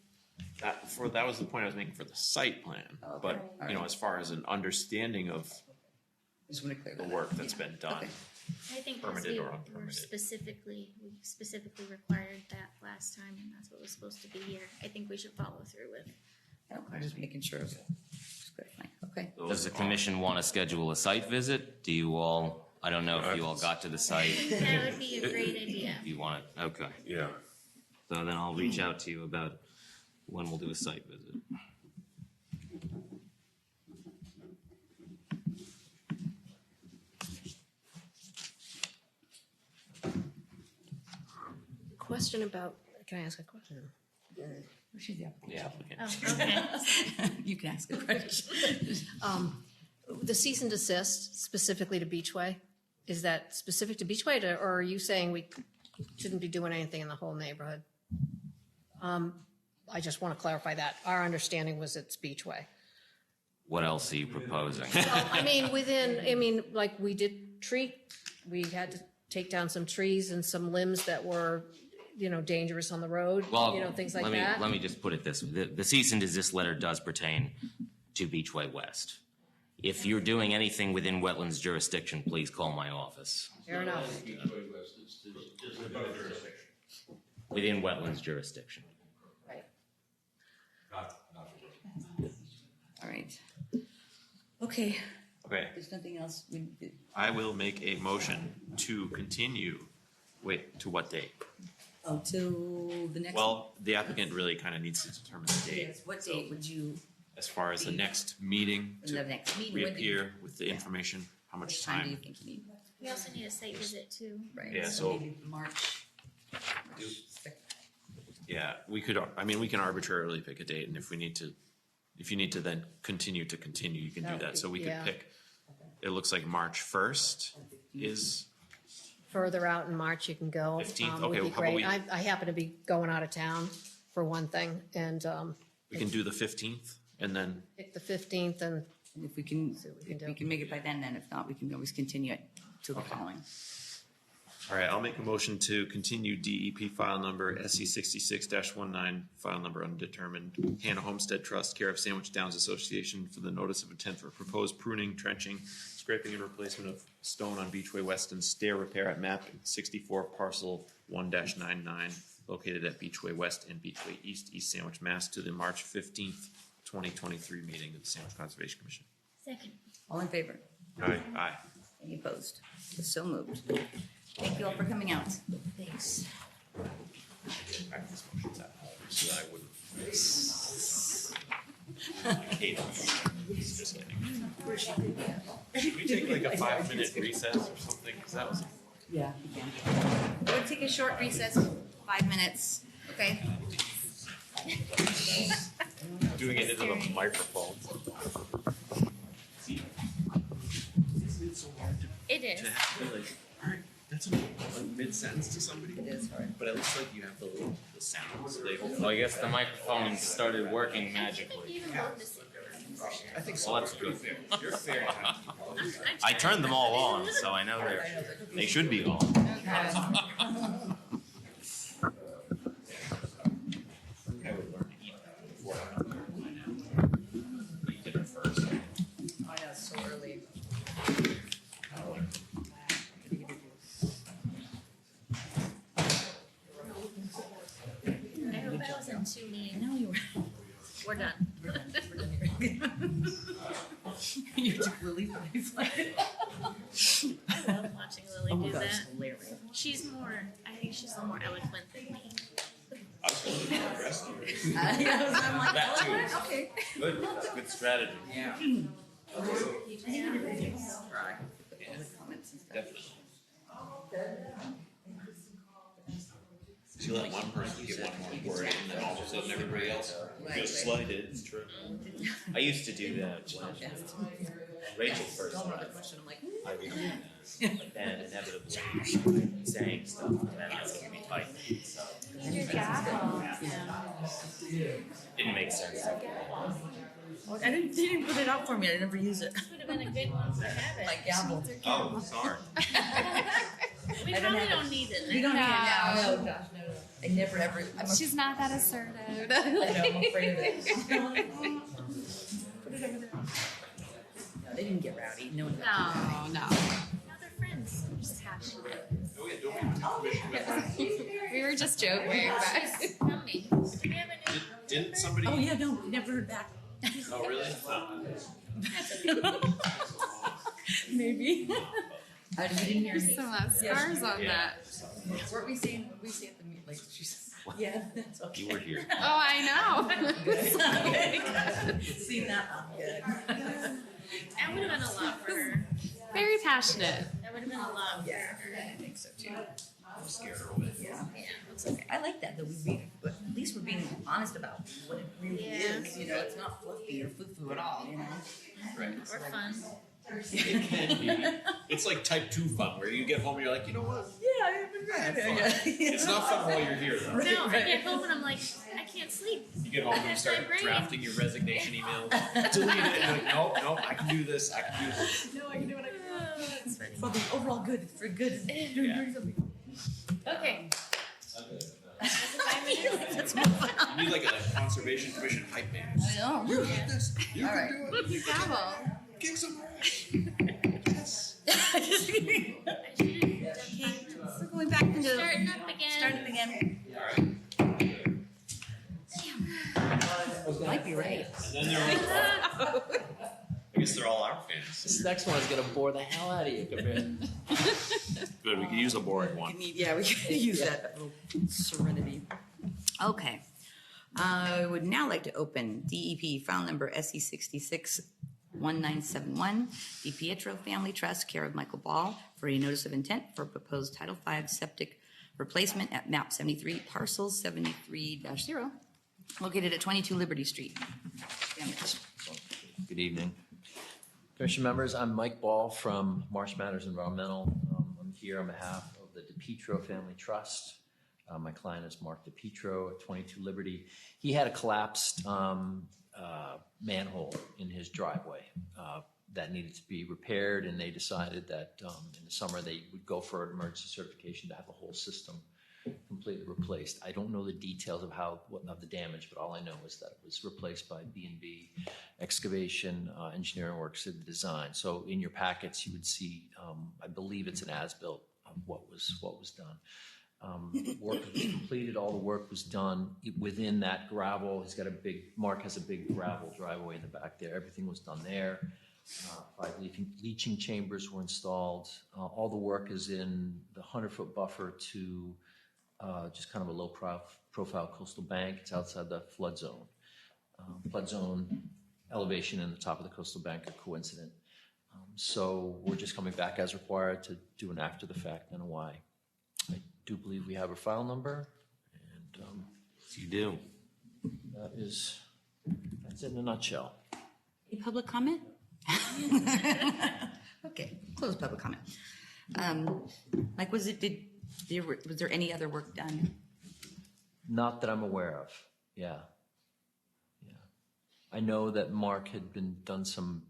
that was the point I was making for the site plan. But, you know, as far as an understanding of Just want to clear the that work up. that's been done. Okay. I think because Permitted we or were unpermitted. we specifically required that last time, and that's what was supposed to be here. I think we should follow through with. No, I'm just making sure. Just clarifying. Okay. Does the commission want to schedule a site visit? Do you all, I don't know if you all got to the I site. think that would be a great idea. If you want it, okay. Yeah. So then I'll reach out to you about when we'll do a site visit. Question about, can I ask a question? She's the applicant. Oh, okay. You can ask a question. The cease and desist specifically to Beachway, is that specific to Beachway, or are you saying we shouldn't be doing anything in the whole neighborhood? I just want to clarify that. Our understanding was it's Beachway. What else are you proposing? I mean, like we did we had to take down some trees and some limbs that were, dangerous on the road, things like that. Let me just put it this way. The cease and desist letter does pertain to Beachway West. If you're doing anything within wetlands jurisdiction, please call my office. Fair enough. Within wetlands jurisdiction. Right. All right. Okay. Okay, There's nothing else. I will make a motion to continue, to what date? Oh, till the next. Well, the applicant really kind of needs to determine the date. Yes, what date would you, As far as the next meeting the to next meeting? when do you- reappear with the information, how What much time do you time? think you need? We also need a site visit too. Right. Yeah, so- maybe March. Yeah, we could, I mean, we can arbitrarily pick a date, and if you need to then continue, you can do that. So we could Yeah. pick, it looks like March 1st is, Further out in March you can go. 15th? Would Okay, be how about great. I happen to be going out of town for one thing, and we can do the 15th, and then, pick the 15th, and And if we can, what we can if do. we can make it by then, if not, we can always continue it till the following. all right, I'll make a motion to continue DEP file number SC 66-19, file number undetermined, Hannah Homestead Trust, care of Sandwich Downs Association, for the notice of intent for proposed pruning, trenching, scraping and replacement of stone on Beachway West and stair repair at map 64 parcel 1-99, located at Beachway West and Beachway East, East Sandwich, Mass, to the March 15th, 2023 meeting of the Sandwich Conservation Commission. Second. All in favor? Aye. Aye. Any opposed? So moved. Thank you all for coming out. Thanks. Practice motions at home, so that I wouldn't. Just kidding. Should we take like a 5-minute recess or something? Because that was. Yeah, you can. We'll take a short recess, 5 minutes, okay? Doing it into the microphone. It is. To have to like, all right, that's a mid-sentence to somebody. It is hard. But it looks like you have the sounds. They Well, I guess the microphone started working magically. Even love to see. I think so. Well, that's good. You're fair. I turned them all on, so I know they should be on. I would learn to eat that before. You did it first. Oh, yeah, so early. I hope I wasn't too mean. No, you were. We're done. You took Lily's place. I love watching Lily do that. She's more, I think she's a little more eloquent than me. I was going to be impressed. Yeah, I'm like, That too. okay. Good strategy. Yeah. Comments and stuff. Definitely. You let one person get one more word, and then all of a sudden everybody else just slighted. It's true. I used to do that when Rachel first started. I'm like, I would do that. But then inevitably saying stuff that I was going to be typing. So didn't make sense. I didn't put it out for me. I never use it. Would have been a good one to have it. My gavel. Oh, sorry. We probably don't need it. We don't need it now. Oh, gosh, no. I never ever. She's not that assertive. I know, I'm afraid of it. Put it over there. No, they didn't get rowdy. No one. No. Now they're friends. Just passionate. We were just joking, but Tell me. Do we have a new? Didn't somebody? Oh yeah, no, never heard back. Oh, really? Maybe. I didn't hear there's some scars on that. What we see at the meet, like she's. Yeah, that's okay. You were here. Oh, I know. Seen that one. Good. That would have been a lot for her. Very passionate. That would have been a lot for her. I think so too. I'm scared her away. Yeah, it's okay. I like that though. But at least we're being honest about what it really Yeah. is. You know, it's not fluffy or foo-foo at all. You know. Right. Or fun. It can be. It's like type 2 fun, where you get home and you're like, you know what? Yeah, I've been great. It's not fun while you're here, though. No, I get home and I'm like, I can't sleep. You get home and you That's start my brain. drafting your resignation email. Delete it. And you're like, nope, I can do this. I can do this. No, I can do what I can. Oh, that's funny. For the overall good, for good. Doing something. Okay. You need like a conservation commission hype man. I know. You got this. You All can right. do it. Gavel. Kick some ass. Yes. So going back into Starting up again. starting again. Might be right. And then I guess they're all our fans. This next one is gonna bore the hell out of you, Corinne. Good, we can use a boring one. Yeah, we can use that little serenity. Okay. I would now like to open DEP file number SE 661971, Di Pietro Family Trust, care of Michael Ball, for a notice of intent for proposed Title V septic replacement at map 73, parcel 73-0, located at 22 Liberty Street. Family Trust. Good evening. Commission members, I'm Mike Ball from Marsh Matters Environmental. I'm here on behalf of the DePietro Family Trust. My client is Mark DePietro at 22 Liberty. He had a collapsed manhole in his driveway that needed to be repaired, and they decided that in the summer they would go for an emergency certification to have the whole system completely replaced. I don't know the details of of the damage, but all I know is that it was replaced by B&B Excavation Engineering Works in the design. So in your packets, you would see, I believe it's an as-built of what was done. Work was completed, all the work was done within that gravel. Mark has a big gravel driveway in the back there. Everything was done there. 5 leaching chambers were installed. All the work is in the 100-foot buffer to just kind of a low-profile coastal bank. It's outside the flood zone. Flood zone elevation and the top of the coastal bank are coincident. So we're just coming back as required to do an after-the-fact NOI. I do believe we have a file number, and You do. that's it in a nutshell. Any public comment? Okay, close public comment. Mike, was there any other work done? Not that I'm aware of. Yeah. I know that Mark had done some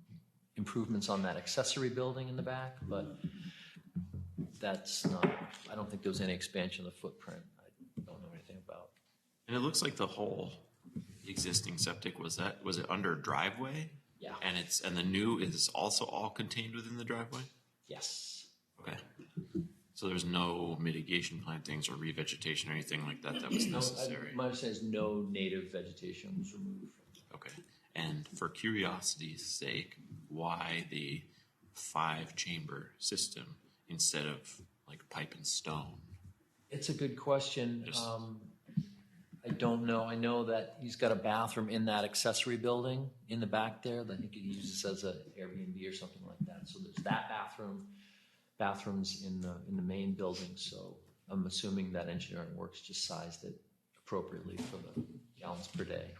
improvements on that accessory building in the back, but that's not, I don't think there was any expansion of the footprint. I don't know anything about. And it looks like the whole existing septic was it under driveway? Yeah. And the new is also all contained within the driveway? Yes. Okay. So there's no mitigation plantings or revegetation or anything like that was necessary? My understanding is no native vegetation was removed. Okay. And for curiosity's sake, why the 5-chamber system instead of like pipe and stone? It's a good question. Just- I don't know. I know that he's got a bathroom in that accessory building in the back there that I think he uses as an Airbnb or something like that. So there's that bathrooms in the main building. So I'm assuming that Engineering Works just sized it appropriately for the gallons per day.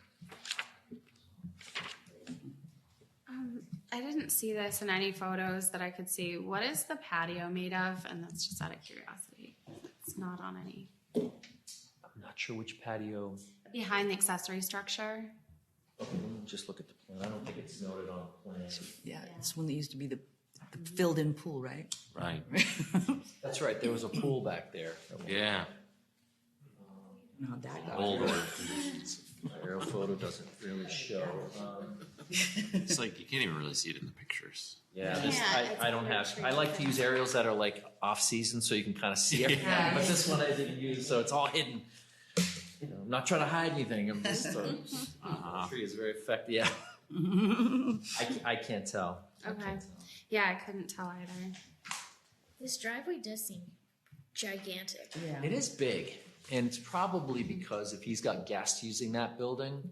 I didn't see this in any photos that I could see. What is the patio made of? And that's just out of curiosity. It's not on any. I'm not sure which patio. Behind the accessory structure. Okay, let me just look at the plan. I don't think it's noted on the plan. Yeah, it's one that used to be the filled-in pool, right? Right. That's right. There was a pool back there. Yeah. No, that. Old order conditions. Aerial photo doesn't really show. It's like, you can't even really see it in the pictures. Yeah, it's I don't very have, I like to use aerials that are like off-season so you can kind of see everything. Yeah. But this one I didn't use, so it's all hidden. You know, I'm not trying to hide anything, I'm just, the tree is very effective, yeah. I can't tell. I Okay. can't tell. Yeah, I couldn't tell either. This driveway does seem gigantic. Yeah. It is big, and it's probably because if he's got guests using that building,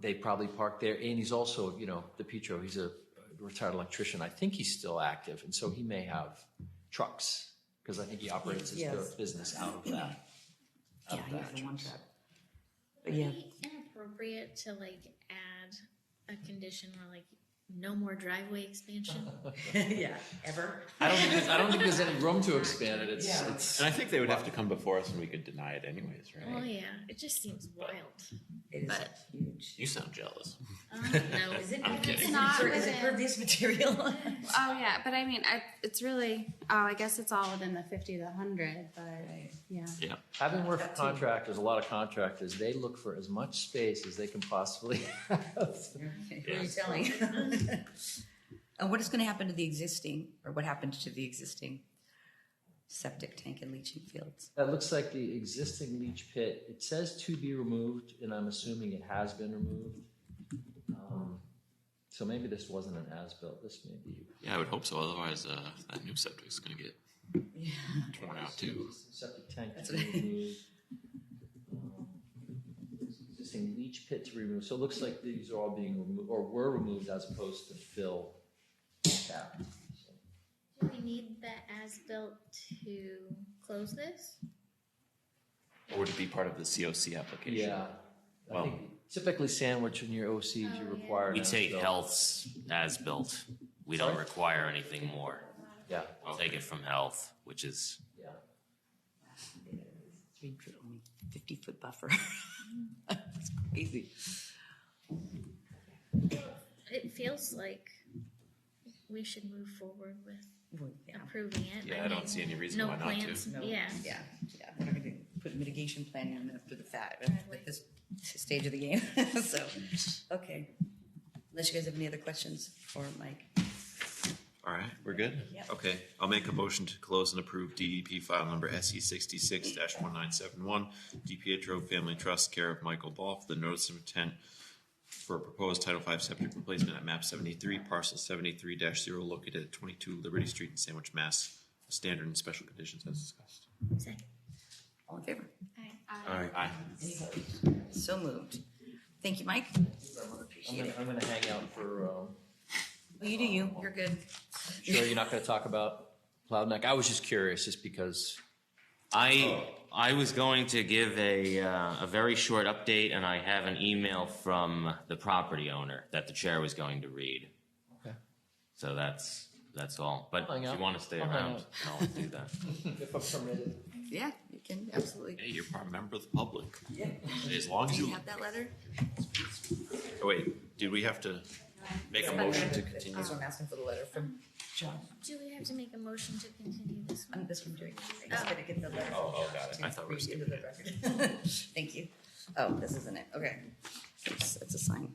they probably park there, and he's also, you know, DePietro, he's a retired electrician, I think he's still active, and so he may have trucks, because I think he operates his Yes. business out of that. Yeah, he has the one truck. But yeah, Would it be inappropriate to like add a condition where like no more driveway expansion? yeah, ever. I don't think there's any room to expand it, it's, And I think they would have to come before us and we could deny it anyways, Well, right? yeah, it just seems wild. It is But- huge. You sound jealous. No, Is it? I'm kidding. It's not Is it within- pervious material? Oh yeah, but I mean, it's really. Oh, I guess it's all within the 50 to 100, but yeah. Yeah. having worked for contractors, a lot of contractors, they look for as much space as they can possibly have. Who are you telling? And what is going to happen to the existing, or what happened to the existing septic tank and leaching fields? That looks like the existing leach pit. It says to be removed, and I'm assuming it has been removed. So maybe this wasn't an as-built, this may be. Yeah, I would hope so. Otherwise, that new septic's gonna get torn out too. Septic tank to be removed. Existing leach pit to remove. So it looks like these are all being removed, or were removed as opposed to fill cap. So, do we need that as-built to close this? Or would it be part of the COC application? Yeah. I Well- think typically sandwich in your OCs, you yeah. require. We an take as-built. health's as built. We don't Sorry? require anything more. Yeah, We'll take it from health, which is, yeah. Only 50-foot buffer. That's crazy. It feels like we should move forward with Well, yeah. approving it. Yeah, I don't see any reason no why not to. plans. No. Yeah. Yeah, we're not going to put mitigation plan in after the fact, at this stage of the game, so, okay. Unless you guys have any other questions for Mike? All right, we're good? Yep. Okay, I'll make a motion to close and approve DEP file number SE 66-1971, DiPietro Family Trust, care of Michael Ball, for the notice of intent for a proposed Title V septic replacement at map 73, parcel 73-0, located at 22 Liberty Street in Sandwich, Mass. Standard and special conditions as discussed. Second. All in favor? Aye. Any opposed? So moved. Thank you, Mike. Appreciate it. I'm gonna hang out for, Oh, you do you, you're good. sure you're not gonna talk about Cloud Neck? I was just curious, just because. I was going to give a very short update, and I have an email from the property owner that the chair was going to read. Okay. So that's all. But I'll hang if out. you want to stay I'll hang around, out. I'll do that. If I'm permitted. Yeah, you can, absolutely. Hey, you're part member of the public. Yeah. As long Do as you you, have that letter? oh wait, did we have to make a motion to continue? That's what I'm asking for the letter from John. Do we have to make a motion to continue this one? This one, doing, I just gotta get the letter. Oh, got it. I thought we were Read into skipping the record. Thank you. Oh, this isn't it, okay. It's a sign.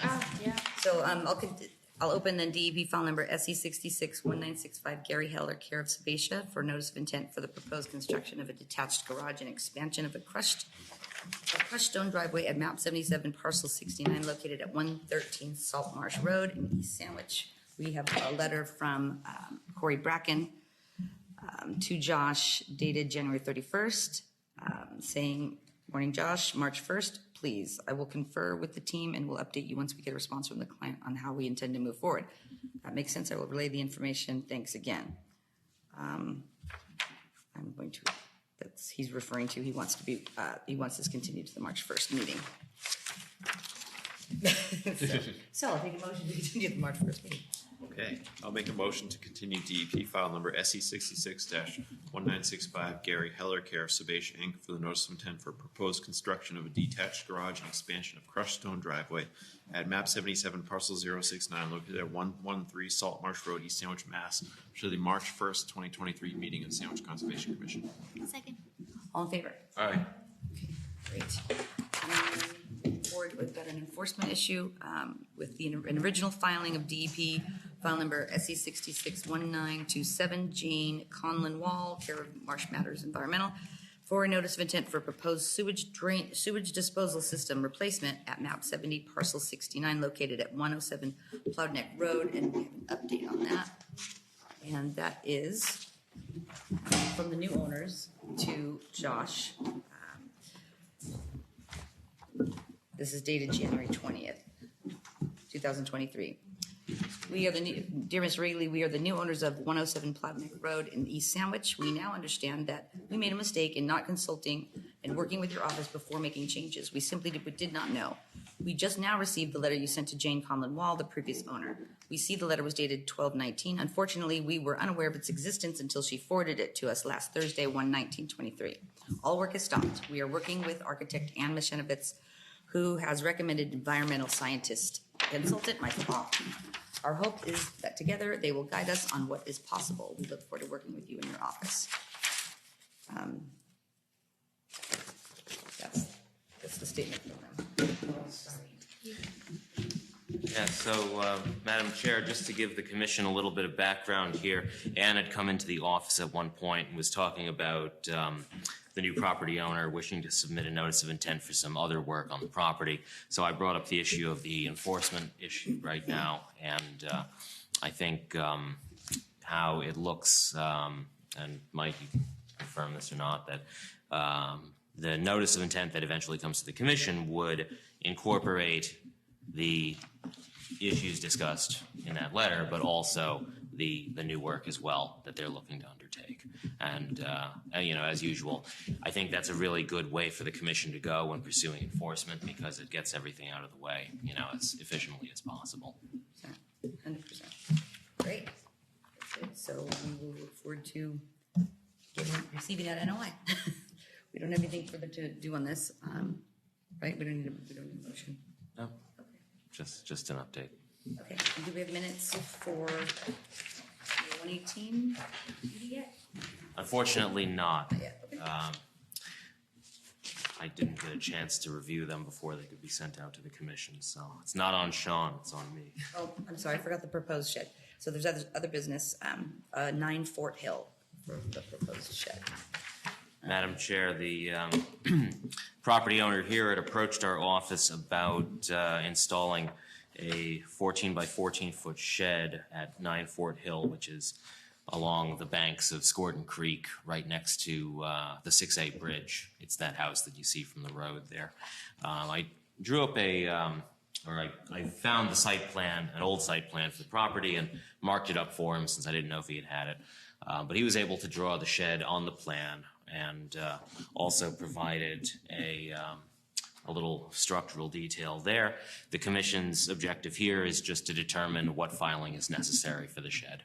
Oh yeah. So, I'll open then DEP file number SE 66-1965 Gary Heller, care of Sebacia, for notice of intent for the proposed construction of a detached garage and expansion of a crushed stone driveway at map 77 parcel 69 located at 113 Salt Marsh Road in East Sandwich. We have a letter from Corey Bracken to Josh dated January 31st, saying, "Morning, Josh, March 1st, please. I will confer with the team and will update you once we get a response from the client on how we intend to move forward. That makes sense. I will relay the information. Thanks again." I'm going to, he's referring to, he wants this continued to the March 1st meeting. So I'll take a motion to continue the March 1st meeting. Okay, I'll make a motion to continue DEP file number SE 66-1965 Gary Heller, care of Sebacia Inc. for the notice of intent for proposed construction of a detached garage and expansion of crushed stone driveway at map 77 parcel 069 located at 113 Salt Marsh Road, East Sandwich, Mass. To the March 1st, 2023 meeting of the Sandwich Conservation Commission. Second. All in favor? Aye. Great. Forward, we've got an enforcement issue with an original filing of DEP, file number SE 661927, Jane Conlon Wall, care of Marsh Matters Environmental, for a notice of intent for proposed sewage disposal system replacement at map 70, parcel 69, located at 107 Plowneck Road, and we have an update on that. And that is from the new owners to Josh. This is dated January 20th, 2023. Dear Ms. Wrigley, we are the new owners of 107 Plowneck Road in East Sandwich. We now understand that we made a mistake in not consulting and working with your office before making changes. We simply did not know. We just now received the letter you sent to Jane Conlon Wall, the previous owner. We see the letter was dated 12/19. Unfortunately, we were unaware of its existence until she forwarded it to us last Thursday, 1/19/23. All work has stopped. We are working with architect Ann Mashenovitz, who has recommended environmental scientist consultant Michael Ball. Our hope is that together they will guide us on what is possible. We look forward to working with you in your office. That's the statement from them. Yeah, so, Madam Chair, just to give the commission a little bit of background here, Ann had come into the office at one point and was talking about the new property owner wishing to submit a notice of intent for some other work on the property. So I brought up the issue of the enforcement issue right now, and I think how it looks, and Mike, you can confirm this or not, that the notice of intent that eventually comes to the commission would incorporate the issues discussed in that letter, but also the new work as well that they're looking to undertake. And you know, as usual, I think that's a really good way for the commission to go when pursuing enforcement, because it gets everything out of the way, you know, as efficiently as possible. 100%. Great. That's it. So we will look forward to receiving that NOI. We don't have anything further to do on this, right? We don't need a motion. No, just an update. Okay, and do we have minutes for 118 yet? Unfortunately not. Not yet, okay. I didn't get a chance to review them before they could be sent out to the commission, so it's not on Sean, it's on me. Oh, I'm sorry, I forgot the proposed shed. So there's other business, 9 Fort Hill for the proposed shed. Madam Chair, the property owner here had approached our office about installing a 14 by 14 foot shed at 9 Fort Hill, which is along the banks of Scordon Creek, right next to the 6A bridge. It's that house that you see from the road there. I drew up I found the site plan, an old site plan for the property, and marked it up for him since I didn't know if he had it. But he was able to draw the shed on the plan, and also provided a little structural detail there. The commission's objective here is just to determine what filing is necessary for the shed.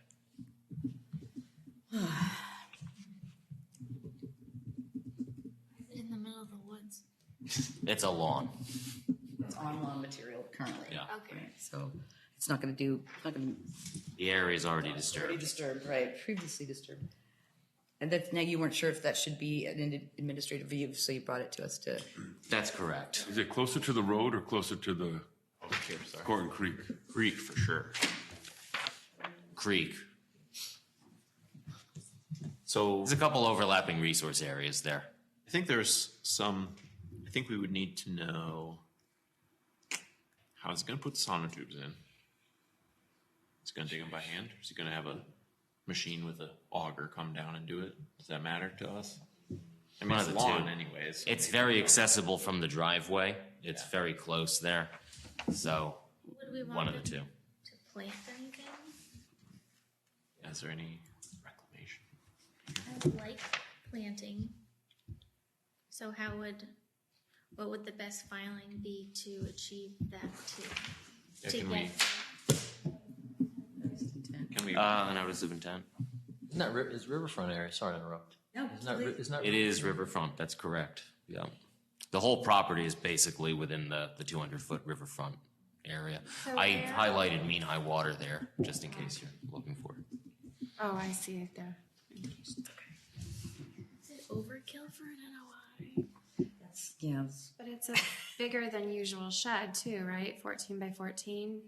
In the middle of the woods. It's a lawn. It's on lawn material currently. Yeah. Okay. Right, so it's not going to The area is already already disturbed. disturbed, right? Previously disturbed. And that's, now you weren't sure if that should be an administrative review, so you brought it to us to. That's correct. Is it closer to the road or closer to the Scordon Creek? Creek for sure. Creek. So There's a couple overlapping resource areas there. I think I think we would need to know how is he going to put sonotubes in? Is he going to dig them by hand? Or is he going to have a machine with an auger come down and do it? Does that matter to us? I mean, One it's of the lawn two. anyways. It's very accessible from the driveway. It's very close there. So Would we one want of the to two. plant anything? Is there any reclamation? I would like planting. So what would the best filing be to achieve that too? Yeah, To can get- Can we? A notice of intent. Isn't that, is Riverfront area, sorry to interrupt. No, Isn't that? It is riverfront, that's correct. Yeah. The whole property is basically within the 200-foot riverfront area. So I where- highlighted mean high water there, just in case you're looking for it. Oh, I see it there. Is it overkill for an NOI. Yeah. But it's a bigger than usual shed too, right? 14 by 14.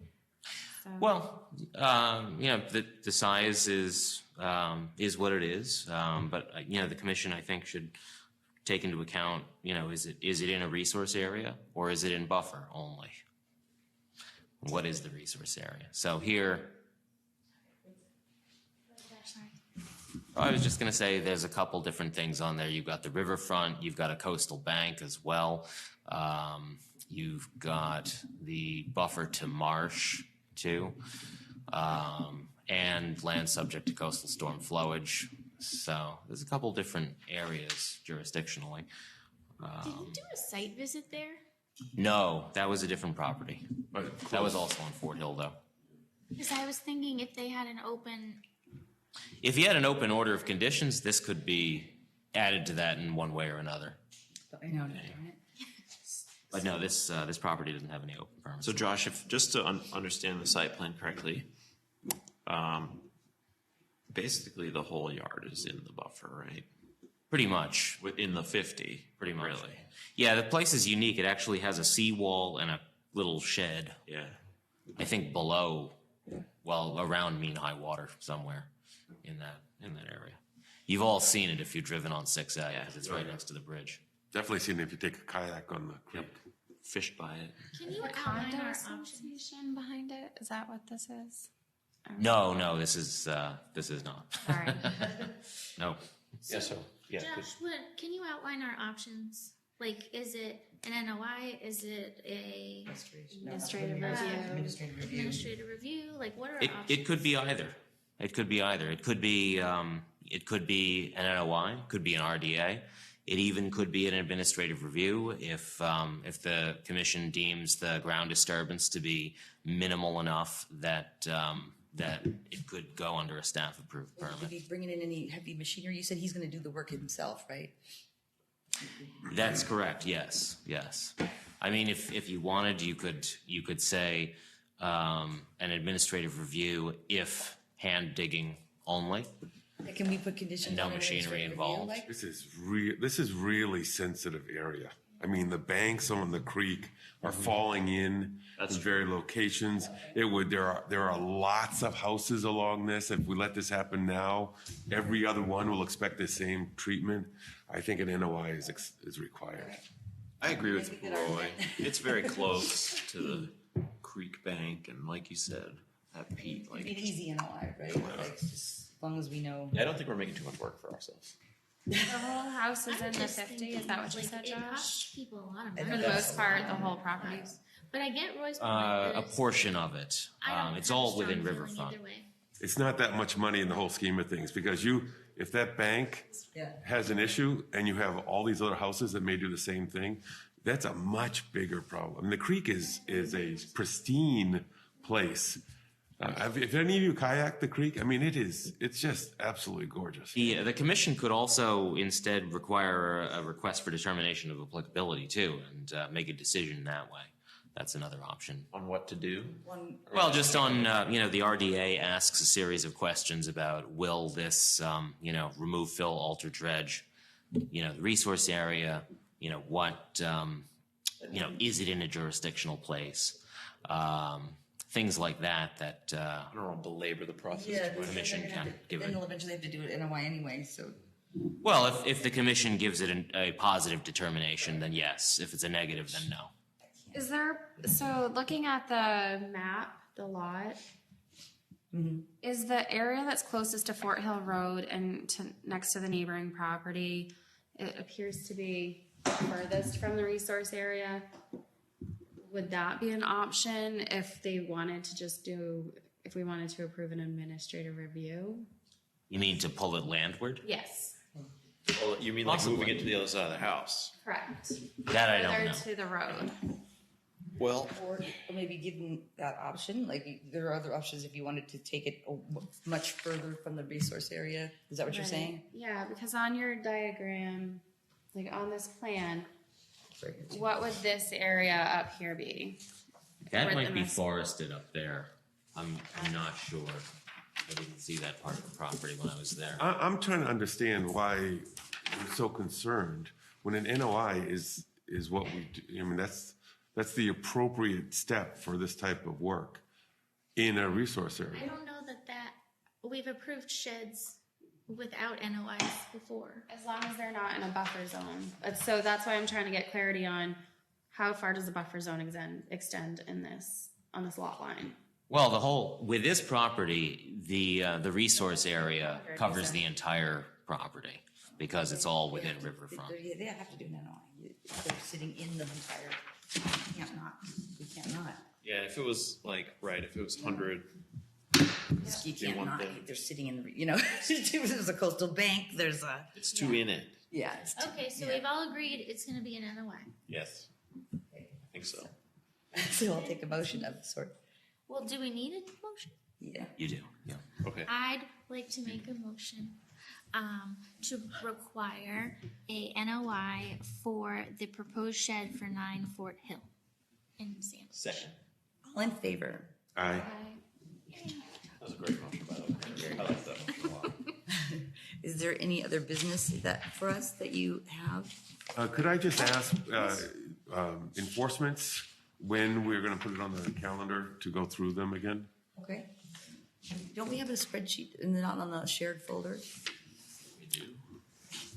So- Well, you know, the size is what it is. But you know, the commission, I think, should take into account, you know, is it in a resource area or is it in buffer only? What is the resource area? So here, I was just going to say there's a couple different things on there. You've got the riverfront, you've got a coastal bank as well. You've got the buffer to marsh too, and land subject to coastal storm flowage. So there's a couple different areas jurisdictionally. Did you do a site visit there? No, that was a different property. That was also on Fort Hill though. Because I was thinking if they had an open, If you had an open order of conditions, this could be added to that in one way or another. I know, darn it. But no, this property doesn't have any open permits. So Josh, if, just to understand the site plan correctly, basically the whole yard is in the buffer, right? Pretty much. Within the 50, Pretty much. really. Yeah, the place is unique. It actually has a seawall and a little shed, Yeah. I think below, well, around mean high water somewhere in that area. You've all seen it if you've driven on 6A, because it's right next to the bridge. Definitely seen it if you take a kayak on the creek. Fished by it. can you The outline condo our options? association behind it? Is that what this is? No, this is not. Sorry. No. Yes, sir. Yeah. Josh, can you outline our options? Like, is it an NOI? Is it a Administrative review. administrative review? Like, what are our It options? could be either. It could be either. It could be an NOI, could be an RDA. It even could be an administrative review if the commission deems the ground disturbance to be minimal enough that it could go under a staff approved If permit. he's bringing in any heavy machinery, you said he's gonna do the work himself, right? That's correct. Yes. I mean, if you wanted, you could say an administrative review if hand digging only. Can we put conditions No on an machinery administrative involved. review, like? This is really sensitive area. I mean, the banks on the creek are falling in very locations. There are lots of houses along this. If we let this happen now, every other one will expect the same treatment. I think an NOI is required. I agree with Roy. It's very close to the creek bank, and like you said, that peat, It'd be an like, easy NOI, right? Like, just as long as we know. I don't think we're making too much work for ourselves. The whole house is I'm in the just 50. Is thinking, that what you like, said, it Josh? costs people a lot of I For money. the most part, the whole property. But I get Roy's point. A that portion of it. I don't It's have a all strong within feeling Riverfront. either way. It's not that much money in the whole scheme of things because if that bank Yeah. has an issue and you have all these other houses that may do the same thing, that's a much bigger problem. The creek is a pristine place. If any of you kayak the creek, I mean, it's just absolutely gorgeous. The commission could also instead require a request for determination of applicability too, and make a decision that way. That's another option. On what to do? Well, just on, the RDA asks a series of questions about will this, remove, fill, alter, dredge, the resource area, what, is it in a jurisdictional place? Things like that, I don't want to belabor the process. Yeah, too much. commission they're gonna can have to- give then it. they'll eventually have to do it NOI anyway, so. Well, if the commission gives it a positive determination, then yes. If it's a negative, then no. Is there, so looking at the map, the lot, is the area that's closest to Fort Hill Road and next to the neighboring property, it appears to be furthest from the resource area? Would that be an option if they wanted to if we wanted to approve an administrative review? You mean to pull it landward? Yes, Well, you mean like moving it to the other side of the house? correct. That I don't Further know. to the road. Well, Or maybe given that option, like there are other options if you wanted to take it much further from the resource area. Is that what you're Right. saying? Yeah, because on your diagram, like on this plan, what would this area up here be? That Where might the be mess- forested up there. I'm not sure. I didn't see that part of the property when I was there. I'm trying to understand why you're so concerned when an NOI is what we do. I mean, that's the appropriate step for this type of work in a resource area. I don't know that we've approved sheds without NOIs before. As long as they're not in a buffer zone. So that's why I'm trying to get clarity on how far does the buffer zone extend on this lot line? Well, with this property, the resource area covers the entire property because it's all within riverfront. They have to do an NOI. They're sitting in the entire, we can't not. Yeah, if it was like, right, if it was 100, You can't one not, thing. they're sitting in the, there's a coastal bank, there's a, it's two in it. yeah. Okay, so we've all agreed it's gonna be an NOI. Yes. I think so. So I'll take a motion of the sort. Well, do we need a motion? Yeah. You do, yeah. Okay. I'd like to make a motion to require a NOI for the proposed shed for 9 Fort Hill in Sandwich. Second. All in favor? Aye. That was a great motion, by the way. I like that motion a lot. Is there any other business for us that you have? Could I just ask enforcements when we're going to put it on the calendar to go through them again? Okay. Don't we have a spreadsheet and not on the shared folder? We do.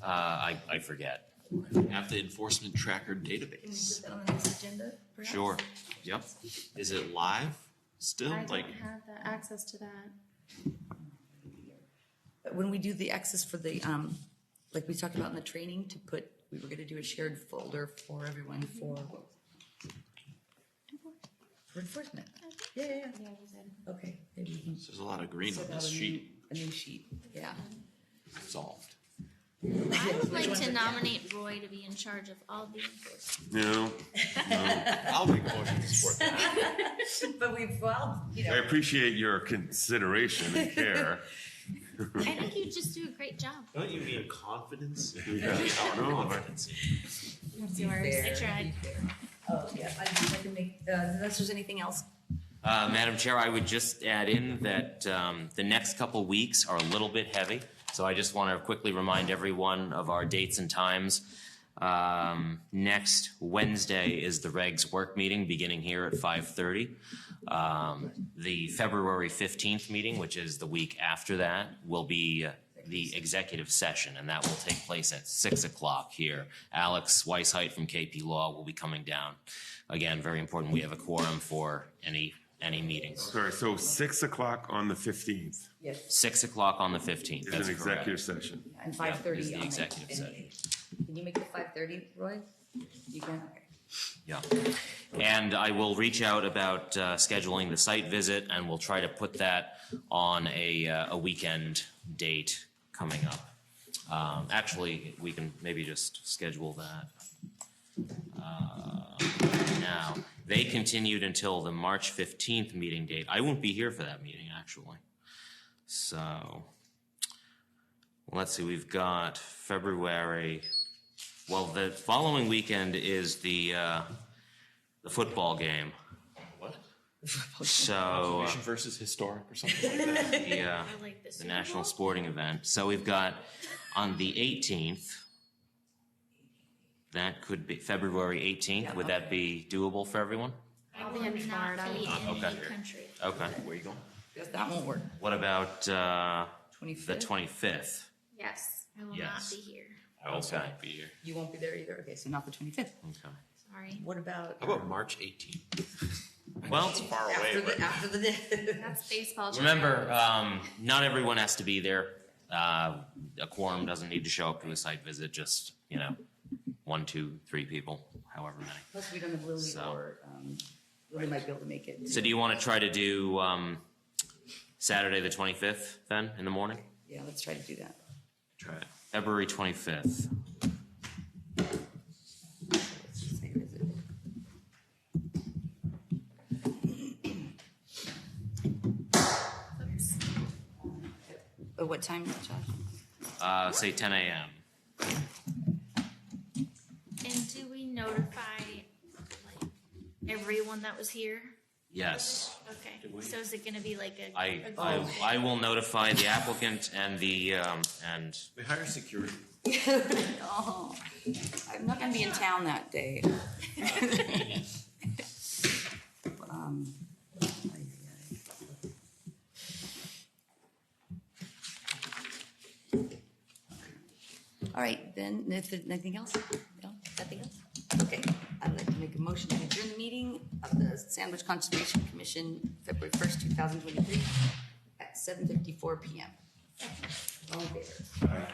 I forget. We have the enforcement tracker Can we database. put that on the next agenda? perhaps? Sure, yep. Is it live still? I Like, don't have the access to that. When we do the access for the, like we talked about in the training, we were gonna do a shared folder for everyone for enforcement. Yeah. Okay. Maybe we can there's a lot of green on set out this a new- sheet. A new sheet, yeah. Solved. I would like to nominate Roy to be in charge of all the enforcement. No. I'll make a motion to support that. But we've, I appreciate your consideration and care. I think you just do a great job. Don't you mean confidence? No, It's yours. I tried. Oh, yeah, I can make, unless there's anything else. Madam Chair, I would just add in that the next couple weeks are a little bit heavy. So I just want to quickly remind everyone of our dates and times. Next Wednesday is the regs work meeting beginning here at 5:30. The February 15th meeting, which is the week after that, will be the executive session, and that will take place at 6 o'clock here. Alex Weishaupt from KP Law will be coming down. Again, very important, we have a quorum for any meetings. Sorry, so 6 o'clock on the 15th 6 o'clock on the 15th, is that's an correct. executive session. And 5:30 is the on executive session. Can you make it 5:30, Roy? You can, okay. Yeah. And I will reach out about scheduling the site visit, and we'll try to put that on a weekend date coming up. Actually, we can maybe just schedule that now. They continued until the March 15th meeting date. I won't be here for that meeting, actually. So, let's see, we've got February. Well, the following weekend is the football game. What? So Nation versus historic or something like that. I like this. the national sporting event. So we've got on the 18th. That could be February 18th. Would that be doable for everyone? I will not be in Okay. the country. Okay. Where you going? Because that won't work. What about the 25th? 25th? Yes, I will not Yes. be here. I also Okay. won't be here. You won't be there either? Okay, so not the 25th. Okay. Sorry. What about? How about March 18th? Well, It's far away, but After the day. That's baseball. remember, not everyone has to be there. A quorum doesn't need to show up to a site visit. Just 1, 2, 3 people, however many. Plus, we don't have Lily So. or, Lily might be able to make it. So do you want to try to do Saturday the 25th then in the morning? Yeah, let's try to do that. Try it. February 25th. Let's just say visit. What time, Josh? Say 10 a.m. And do we notify like everyone that was here? Yes. Okay, so is it gonna be like a? I will notify the applicant and the, and We hire security. Oh, I'm not gonna be in town that day. Ay, ay, ay. All right, then, if there's anything else? No, nothing else? Okay, I'd like to make a motion to adjourn the meeting of the Sandwich Conservation Commission, February 1st, 2023, at 7:54 PM. All in favor?